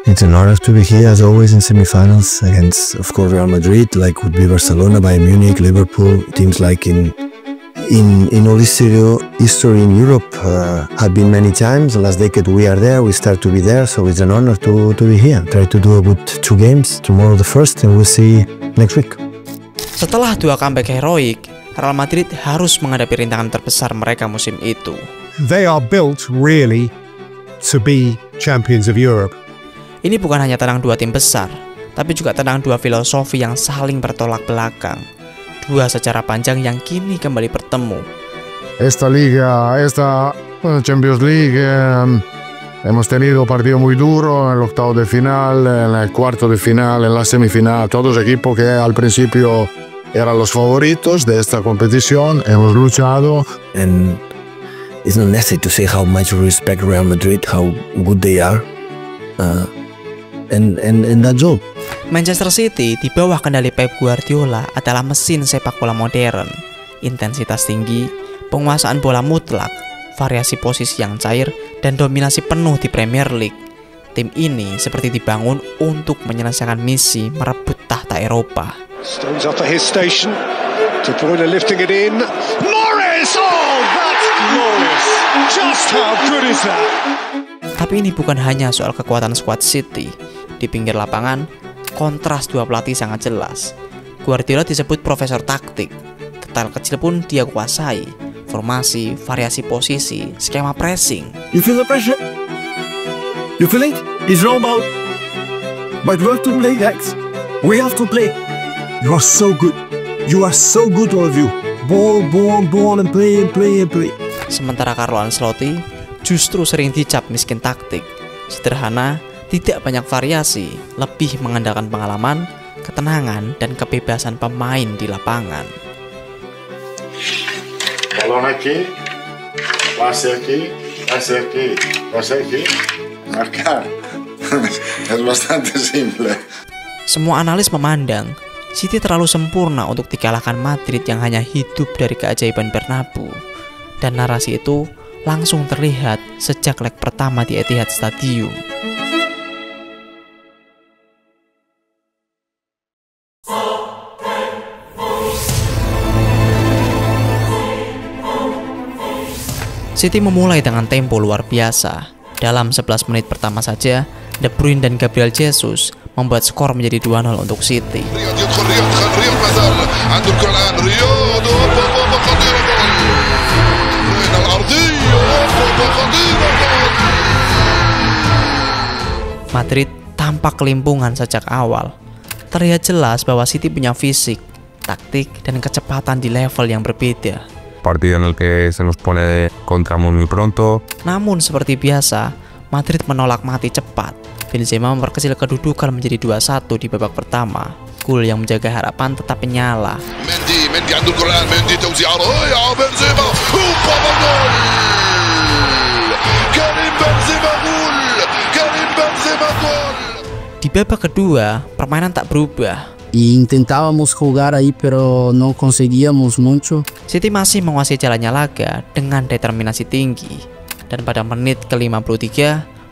It's an honor to be here, as always, in semifinals against, of course, Real Madrid, like would be Barcelona, Bayern Munich, Liverpool, teams like in all history in Europe have been many times. The last decade we are there, we start to be there, so it's an honor to be here. Try to do a good 2 games. Tomorrow the first, and we'll see next week. Setelah 2 comeback heroik, Real Madrid harus menghadapi rintangan terbesar mereka musim itu. They are built really to be champions of Europe. Ini bukan hanya tentang 2 tim besar, tapi juga tentang 2 filosofi yang saling bertolak belakang. 2 sejarah panjang yang kini kembali bertemu. Esta liga, esta Champions League, hemos tenido partido muy duro en el octavo de final, en el cuarto de final, en la semifinal. Todos equipos que al principio eran los favoritos de esta competición. Hemos luchado. And it's not necessary to say how much we respect Real Madrid, how good they are. And that's all. Manchester City di bawah kendali Pep Guardiola adalah mesin sepak bola modern. Intensitas tinggi, penguasaan bola mutlak, variasi posisi yang cair, dan dominasi penuh di Premier League. Tim ini seperti dibangun untuk menyelesaikan misi merebut tahta Eropa. Stones up at his station. De Bruyne lifting it in. Morris! Oh, that's glorious. Just how good is that? Tapi ini bukan hanya soal kekuatan skuad City. Di pinggir lapangan, kontras 2 pelatih sangat jelas. Guardiola disebut profesor taktik, detail kecil pun dia kuasai. Formasi, variasi posisi, skema pressing. You feel the pressure? You feel it? It's not about. But we have to play, guys. We have to play. You are so good. You are so good, all of you. Ball, and play. Sementara Carlo Ancelotti justru sering dicap miskin taktik. Sederhana, tidak banyak variasi, lebih mengandalkan pengalaman, ketenangan, dan kebebasan pemain di lapangan. Balón aquí, pase aquí, marcar. Es bastante simple. Semua analis memandang City terlalu sempurna untuk dikalahkan Madrid yang hanya hidup dari keajaiban Bernabeu. Dan narasi itu langsung terlihat sejak leg pertama di Etihad Stadium. City memulai dengan tempo luar biasa. Dalam 11 menit pertama saja, De Bruyne dan Gabriel Jesus membuat skor menjadi 2-0 untuk City. Madrid tampak kelimpungan sejak awal. Terlihat jelas bahwa City punya fisik, taktik, dan kecepatan di level yang berbeda. Partido en el que se nos pone contra muy pronto. Namun seperti biasa, Madrid menolak mati cepat. Benzema memperkecil kedudukan menjadi 2-1 di babak pertama. Gol yang menjaga harapan tetap menyala. Mendy عنده الكرة، Mendy توزيع رائع، Benzema gol. Karim Benzema gol. Di babak kedua, permainan tak berubah. Y intentábamos jugar ahí pero no conseguíamos mucho. City masih menguasai jalannya laga dengan determinasi tinggi. Dan pada menit ke-53,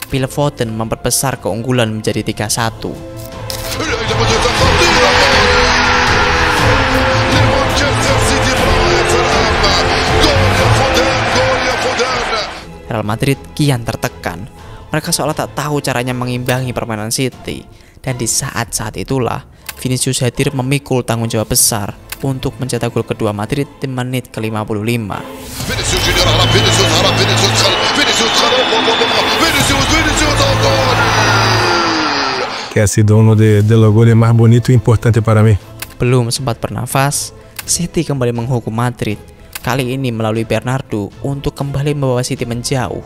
Phil Foden memperbesar keunggulan menjadi 3-1. Real Madrid kian tertekan. Mereka seolah tak tahu caranya mengimbangi permainan City. Dan di saat-saat itulah Vinicius hadir memikul tanggung jawab besar untuk mencetak gol kedua Madrid di menit ke-55. Que ha sido uno de los goles más bonitos y importantes para mí. Belum sempat bernafas, City kembali menghukum Madrid. Kali ini melalui Bernardo untuk kembali membawa City menjauh.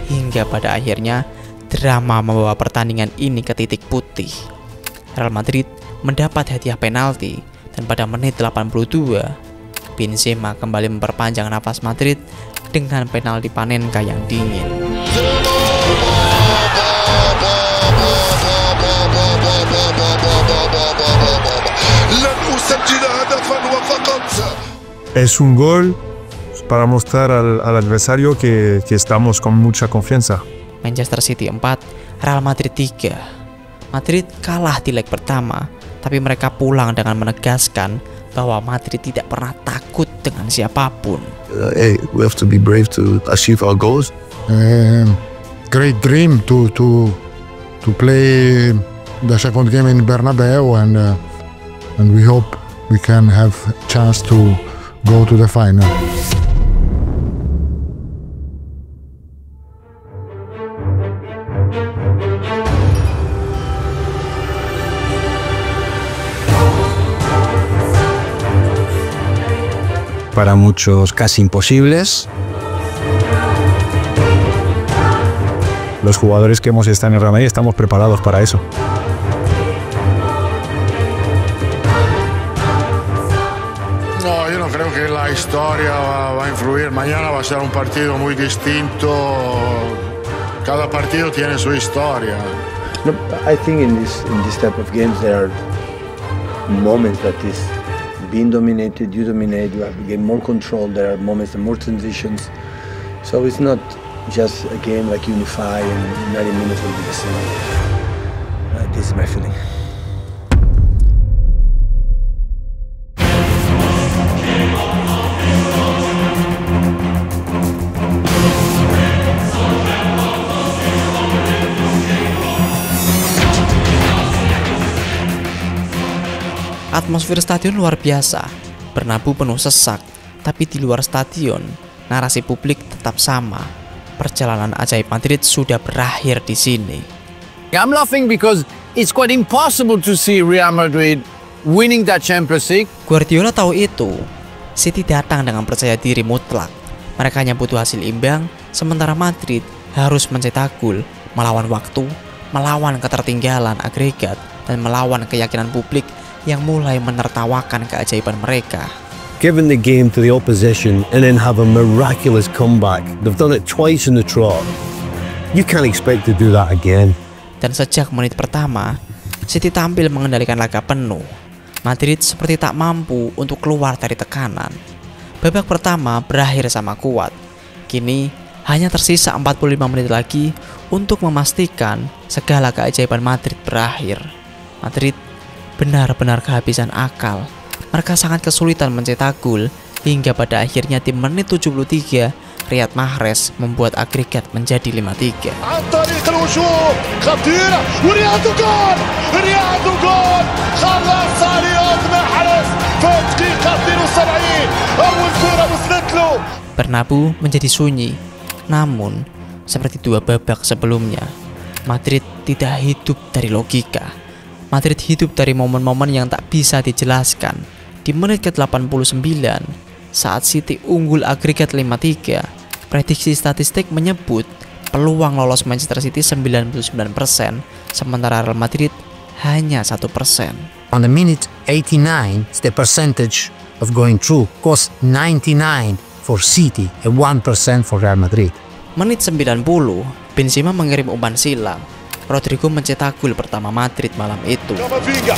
Hingga pada akhirnya drama membawa pertandingan ini ke titik putih. Real Madrid mendapat hadiah penalti dan pada menit 82 Benzema kembali memperpanjang nafas Madrid dengan penalti Panenka yang dingin. Es un gol para mostrar al adversario que estamos con mucha confianza. Manchester City 4, Real Madrid 3. Madrid kalah di leg pertama, tapi mereka pulang dengan menegaskan bahwa Madrid tidak pernah takut dengan siapapun. Hey, we have to be brave to achieve our goals. Great dream to play the second game in Bernabeu, and we hope we can have chance to go to the final. Para muchos casi imposibles. Los jugadores que hemos estado en Real Madrid estamos preparados para eso. No, yo no creo que la historia va a influir. Mañana va a ser un partido muy distinto. Cada partido tiene su historia. No, I think in this type of games there are moments that is being dominated, you dominate, you have to get more control, there are moments and more transitions. So it's not just a game like unify and 90 minutes will be the same. This is my feeling. Atmosfer stadion luar biasa. Bernabeu penuh sesak, tapi di luar stadion, narasi publik tetap sama. Perjalanan ajaib Madrid sudah berakhir di sini. I'm laughing because it's quite impossible to see Real Madrid winning that Champions League. Guardiola tahu itu. City datang dengan percaya diri mutlak. Mereka hanya butuh hasil imbang, sementara Madrid harus mencetak gol, melawan waktu, melawan ketertinggalan agregat, dan melawan keyakinan publik yang mulai menertawakan keajaiban mereka. Giving the game to the opposition and then have a miraculous comeback. They've done it twice in the trot. You can't expect to do that again. Dan sejak menit pertama, City tampil mengendalikan laga penuh. Madrid seperti tak mampu untuk keluar dari tekanan. Babak pertama berakhir sama kuat. Kini hanya tersisa 45 menit lagi untuk memastikan segala keajaiban Madrid berakhir. Madrid benar-benar kehabisan akal. Mereka sangat kesulitan mencetak gol hingga pada akhirnya di menit 73 Riyad Mahrez membuat agregat menjadi 5-3. Bernabeu menjadi sunyi. Namun, seperti dua babak sebelumnya, Madrid tidak hidup dari logika. Madrid hidup dari momen-momen yang tak bisa dijelaskan. Di menit ke-89, saat City unggul agregat 5-3, prediksi statistik menyebut peluang lolos Manchester City 99%, sementara Real Madrid hanya 1%. On the minute 89, the percentage of going through was 99 for City and 1% for Real Madrid. Menit 90, Benzema mengirim umpan silang. Rodrigo mencetak gol pertama Madrid malam itu. Camavinga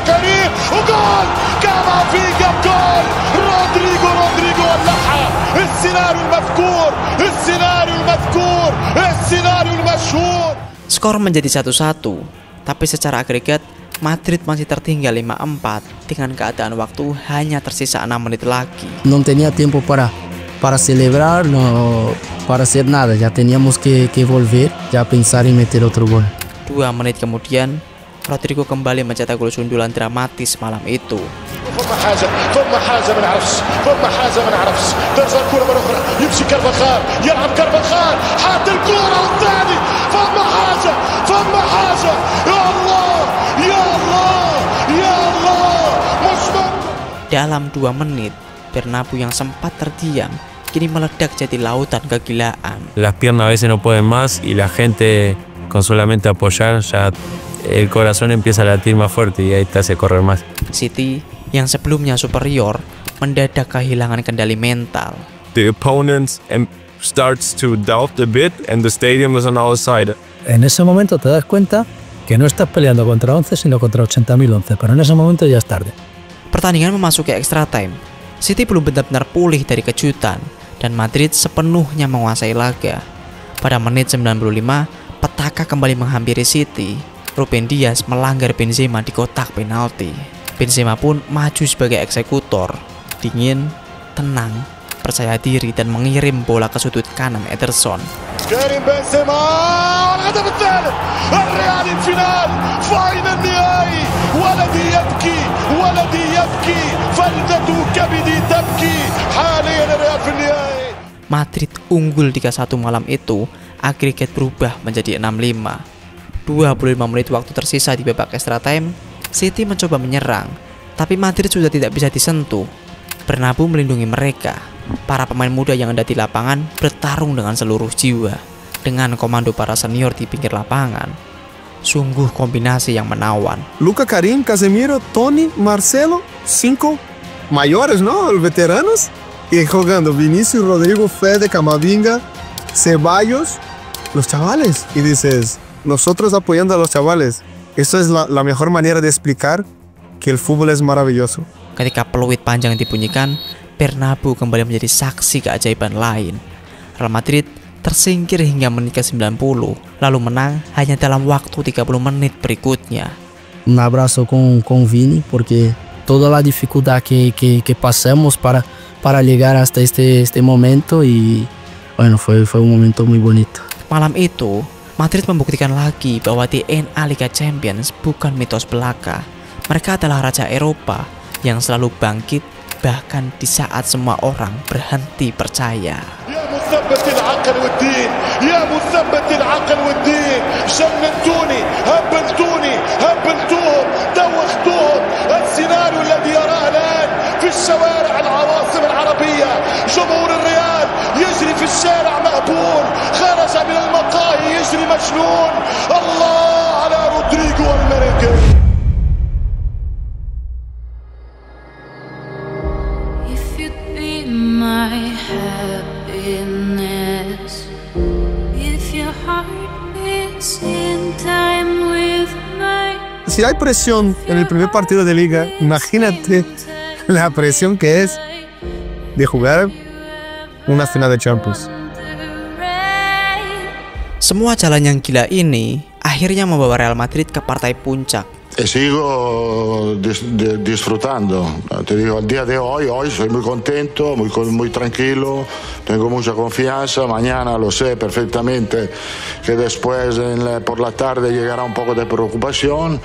Karim, gol! Camavinga gol! Rodrigo واللحة السيناريو المذكور السيناريو المشهور. Skor menjadi 1-1, tapi secara agregat Madrid masih tertinggal 5-4 dengan keadaan waktu hanya tersisa 6 menit lagi. No tenía tiempo para celebrar, no para hacer nada. Ya teníamos que volver, ya pensar en meter otro gol. 2 menit kemudian, Rodrigo kembali mencetak gol sundulan dramatis malam itu. ثم حاجة ما نعرفش ترجع الكرة مرة أخرى يمشي كارفاخال يلعب كارفاخال حاط الكرة والثاني ثم حاجة يا الله مش Dalam 2 menit, Bernabeu yang sempat terdiam kini meledak jadi lautan kegilaan. Las piernas a veces no pueden más y la gente con solamente apoyar ya el corazón empieza a latir más fuerte y ahí te hace correr más. City yang sebelumnya superior mendadak kehilangan kendali mental. The opponents starts to doubt a bit and the stadium is on our side. En ese momento te das cuenta que no estás peleando contra 11 sino contra 80.000 11, pero en ese momento ya es tarde. Pertandingan memasuki extra time. City belum benar-benar pulih dari kejutan dan Madrid sepenuhnya menguasai laga. Pada menit 95, petaka kembali menghampiri City. Ruben Dias melanggar Benzema di kotak penalti. Benzema pun maju sebagai eksekutor, dingin, tenang, percaya diri dan mengirim bola ke sudut kanan Ederson. كريم بنزيما الهدف الثالث الريال الفينال فاينل النهائي ولدي يبكي فلذة كبدي تبكي حاليا الريال في النهائي. Madrid unggul 3-1 malam itu, agregat berubah menjadi 6-5. 25 menit waktu tersisa di babak extra time, City mencoba menyerang, tapi Madrid sudah tidak bisa disentuh. Bernabeu melindungi mereka. Para pemain muda yang ada di lapangan bertarung dengan seluruh jiwa. Dengan komando para senior di pinggir lapangan, sungguh kombinasi yang menawan. Luka, Karim, Casemiro, Toni, Marcelo, 5 mayores, ¿no? Los veteranos. Y jugando Vinicius, Rodrigo, Fede, Camavinga, Ceballos, los chavales. Y dices, nosotros apoyando a los chavales. Eso es la mejor manera de explicar que el fútbol es maravilloso. Ketika peluit panjang dibunyikan, Bernabeu kembali menjadi saksi keajaiban lain. Real Madrid tersingkir hingga menit ke-90, lalu menang hanya dalam waktu 30 menit berikutnya. Un abrazo con Vini, porque toda la dificultad que pasamos para llegar hasta este momento, y bueno, fue un momento muy bonito. Malam itu, Madrid membuktikan lagi bahwa DNA Liga Champions bukan mitos belaka. Mereka adalah raja Eropa yang selalu bangkit bahkan di saat semua orang berhenti percaya. مثبت العقل والدين يا مثبت العقل والدين جننتوني هبلتوهم دوختوهم السيناريو الذي يراه الآن في الشوارع العواصم العربية جمهور الريال يجري في الشارع مهبول خرج من المقاهي يجري مجنون الله على رودريغو الملك. Si hay presión en el primer partido de liga, imagínate la presión que es de jugar una final de Champions. Semua jalan yang gila ini akhirnya membawa Real Madrid ke partai puncak. Sigo disfrutando. Te digo, al día de hoy soy muy contento, muy tranquilo, tengo mucha confianza. Mañana lo sé perfectamente que después por la tarde llegará un poco de preocupación,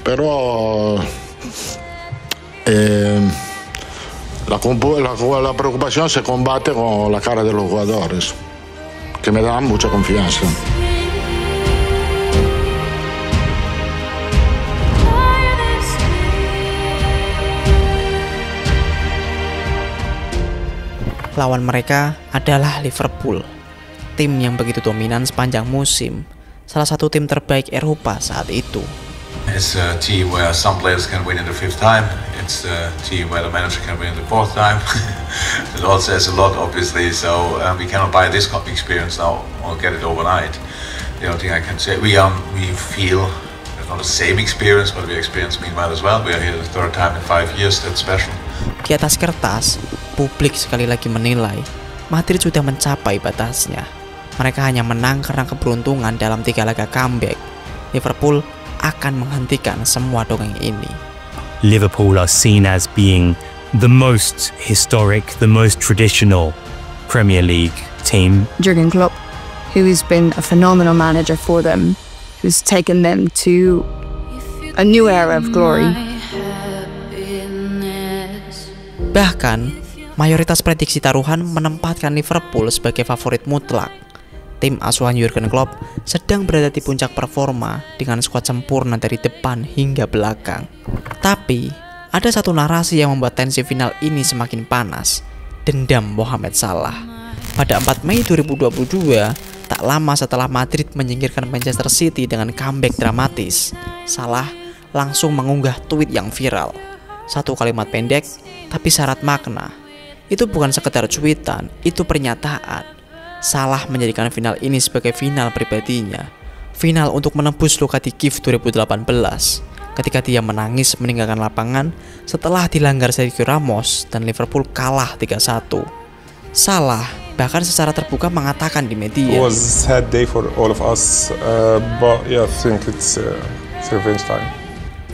pero la preocupación se combate con la cara de los jugadores, que me dan mucha confianza. Lawan mereka adalah Liverpool, tim yang begitu dominan sepanjang musim, salah satu tim terbaik Eropa saat itu. It's a team where some players can win in the 5th time. It's a team where the manager can win in the 4th time. It all says a lot, obviously. So we cannot buy this experience now or get it overnight. The only thing I can say, we feel it's not the same experience, but we experience meanwhile as well. We are here the 3rd time in 5 years. That's special. Di atas kertas, publik sekali lagi menilai Madrid sudah mencapai batasnya. Mereka hanya menang karena keberuntungan dalam 3 laga comeback. Liverpool akan menghentikan semua dongeng ini. Liverpool are seen as being the most historic, the most traditional Premier League team. Jurgen Klopp, who has been a phenomenal manager for them, who's taken them to a new era of glory. Bahkan, mayoritas prediksi taruhan menempatkan Liverpool sebagai favorit mutlak. Tim asuhan Jurgen Klopp sedang berada di puncak performa dengan skuad sempurna dari depan hingga belakang. Tapi, ada satu narasi yang membuat tensi final ini semakin panas. Dendam Mohamed Salah. Pada 4 Mei 2022, tak lama setelah Madrid menyingkirkan Manchester City dengan comeback dramatis, Salah langsung mengunggah tweet yang viral. Satu kalimat pendek, tapi syarat makna. Itu bukan sekedar cuitan, itu pernyataan. Salah menjadikan final ini sebagai final pribadinya. Final untuk menembus luka di Kiev 2018, ketika dia menangis meninggalkan lapangan setelah dilanggar Sergio Ramos dan Liverpool kalah 3-1. Salah bahkan secara terbuka mengatakan di media, It was a sad day for all of us, but yeah, I think it's revenge time.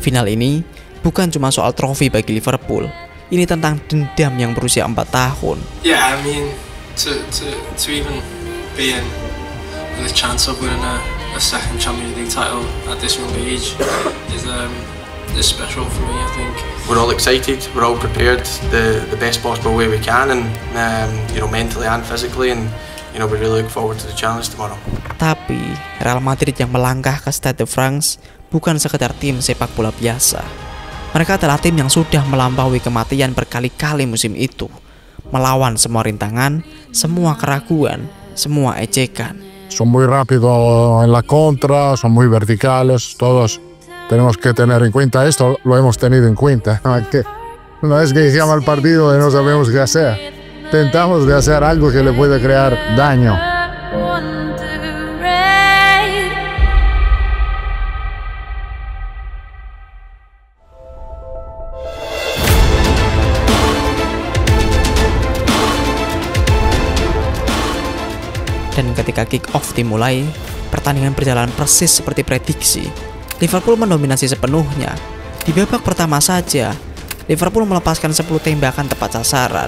Final ini bukan cuma soal trofi bagi Liverpool. Ini tentang dendam yang berusia 4 tahun. Yeah, I mean, to even be in with a chance of winning a second Champions League title at this young age is special for me, I think. We're all excited, we're all prepared the best possible way we can, and mentally and physically, and we really look forward to the challenge tomorrow. Tapi Real Madrid yang melangkah ke Stade de France bukan sekedar tim sepak bola biasa. Mereka adalah tim yang sudah melampaui kematian berkali-kali musim itu, melawan semua rintangan, semua keraguan, semua ejekan. Son muy rápidos en la contra, son muy verticales, todos tenemos que tener en cuenta esto, lo hemos tenido en cuenta. Una vez que llama el partido y no sabemos qué hacer, intentamos de hacer algo que le puede crear daño. Dan ketika kick-off dimulai, pertandingan berjalan persis seperti prediksi. Liverpool mendominasi sepenuhnya. Di babak pertama saja, Liverpool melepaskan 10 tembakan tepat sasaran.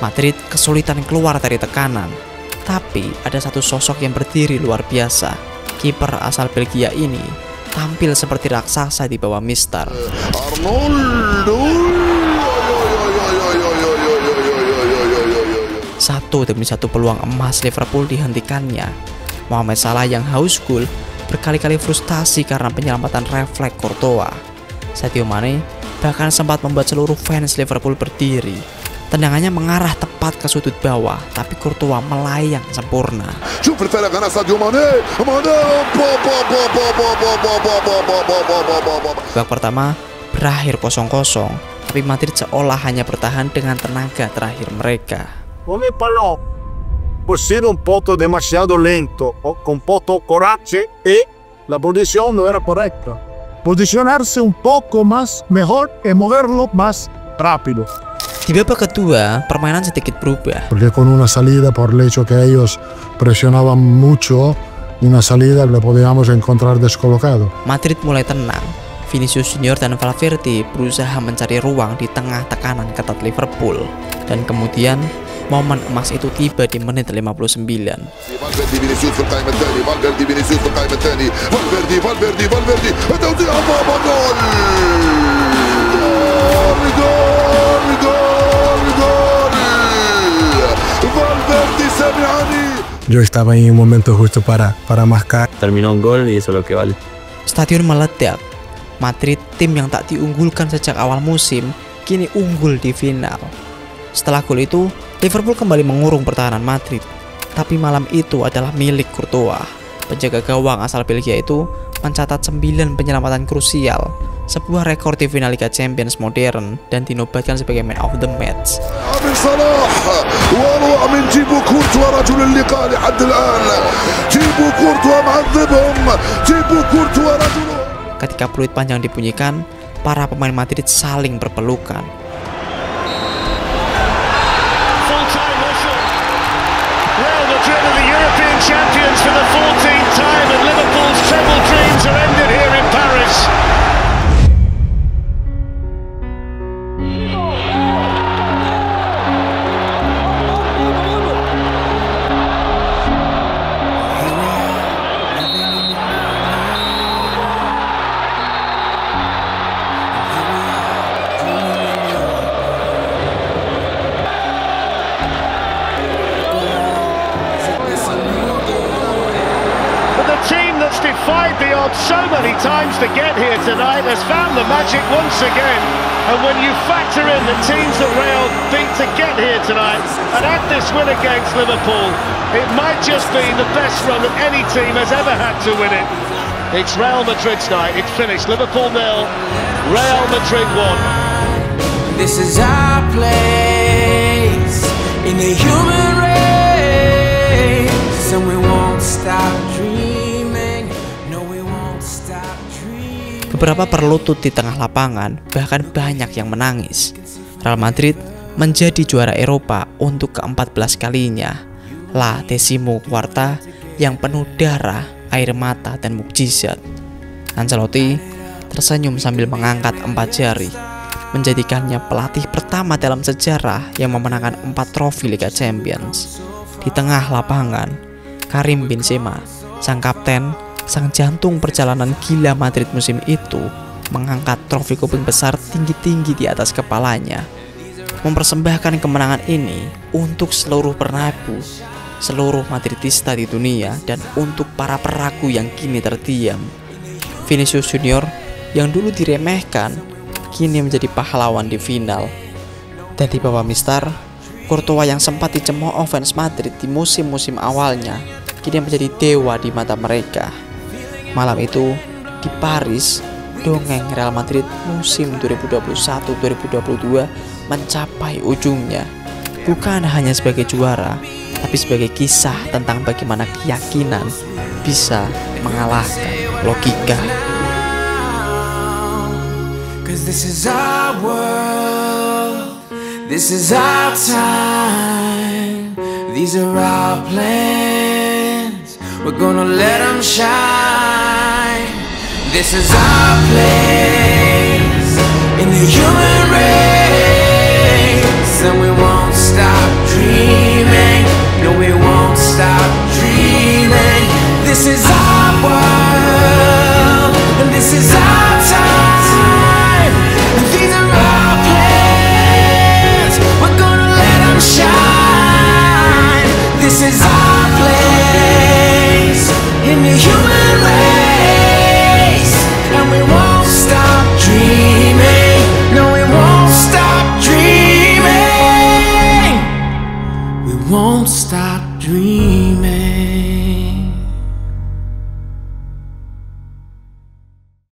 Madrid kesulitan keluar dari tekanan. Tapi ada satu sosok yang berdiri luar biasa. Kiper asal Belgia ini tampil seperti raksasa di bawah Mister. Satu demi satu peluang emas Liverpool dihentikannya. Mohamed Salah yang haus gol berkali-kali frustasi karena penyelamatan refleks Courtois. Sadio Mane bahkan sempat membuat seluruh fans Liverpool berdiri. Tendangannya mengarah tepat ke sudut bawah, tapi Courtois melayang sempurna. Babak pertama berakhir 0-0, tapi Madrid seolah hanya bertahan dengan tenaga terakhir mereka. Come parlò, possiede un poco demasiado lento, con poco coraje e la posición no era correcta. Posicionarse un poco más mejor y moverlo más rápido. Di babak kedua, permainan sedikit berubah. Porque con una salida, por el hecho que ellos presionaban mucho, una salida le podíamos encontrar descolocado. Madrid mulai tenang. Vinicius Junior dan Valverde berusaha mencari ruang di tengah tekanan ketat Liverpool. Dan kemudian, momen emas itu tiba di menit 59. Yo estaba en un momento justo para marcar. Terminó un gol y eso es lo que vale. Stadion meledak. Madrid, tim yang tak diunggulkan sejak awal musim, kini unggul di final. Setelah gol itu, Liverpool kembali mengurung pertahanan Madrid. Tapi malam itu adalah milik Courtois. Penjaga gawang asal Belgia itu mencatat 9 penyelamatan krusial, sebuah rekor di final Liga Champions modern dan dinobatkan sebagai man of the match. Ketika peluit panjang dibunyikan, para pemain Madrid saling berpelukan. Real Madrid are the European champions for the 14th time, and Liverpool's treble dreams are ended here in Paris. Defied the odds so many times to get here tonight has found the magic once again. And when you factor in the teams that Real beat to get here tonight and add this win against Liverpool, it might just be the best run that any team has ever had to win it. It's Real Madrid's night. It's finished. Liverpool 0, Real Madrid 1. This is our place in the human race, and we won't stop dreaming. Beberapa berlutut di tengah lapangan, bahkan banyak yang menangis. Real Madrid menjadi juara Eropa untuk ke-14 kalinya. La Decimo Quarta yang penuh darah, air mata, dan mukjizat. Ancelotti tersenyum sambil mengangkat 4 jari, menjadikannya pelatih pertama dalam sejarah yang memenangkan 4 trofi Liga Champions. Di tengah lapangan, Karim Benzema, sang kapten, sang jantung perjalanan gila Madrid musim itu, mengangkat trofi kuping besar tinggi-tinggi di atas kepalanya, mempersembahkan kemenangan ini untuk seluruh penabu, seluruh Madridista di dunia, dan untuk para peragu yang kini terdiam. Vinicius Junior yang dulu diremehkan, kini menjadi pahlawan di final. Dan di bawah Mister, Courtois yang sempat dicemooh fans Madrid di musim-musim awalnya, kini menjadi dewa di mata mereka. Malam itu, di Paris, dongeng Real Madrid musim 2021-2022 mencapai ujungnya. Bukan hanya sebagai juara, tapi sebagai kisah tentang bagaimana keyakinan bisa mengalahkan logika. This is our world, this is our time, these are our plans, we're gonna let them shine. This is our place in the human race.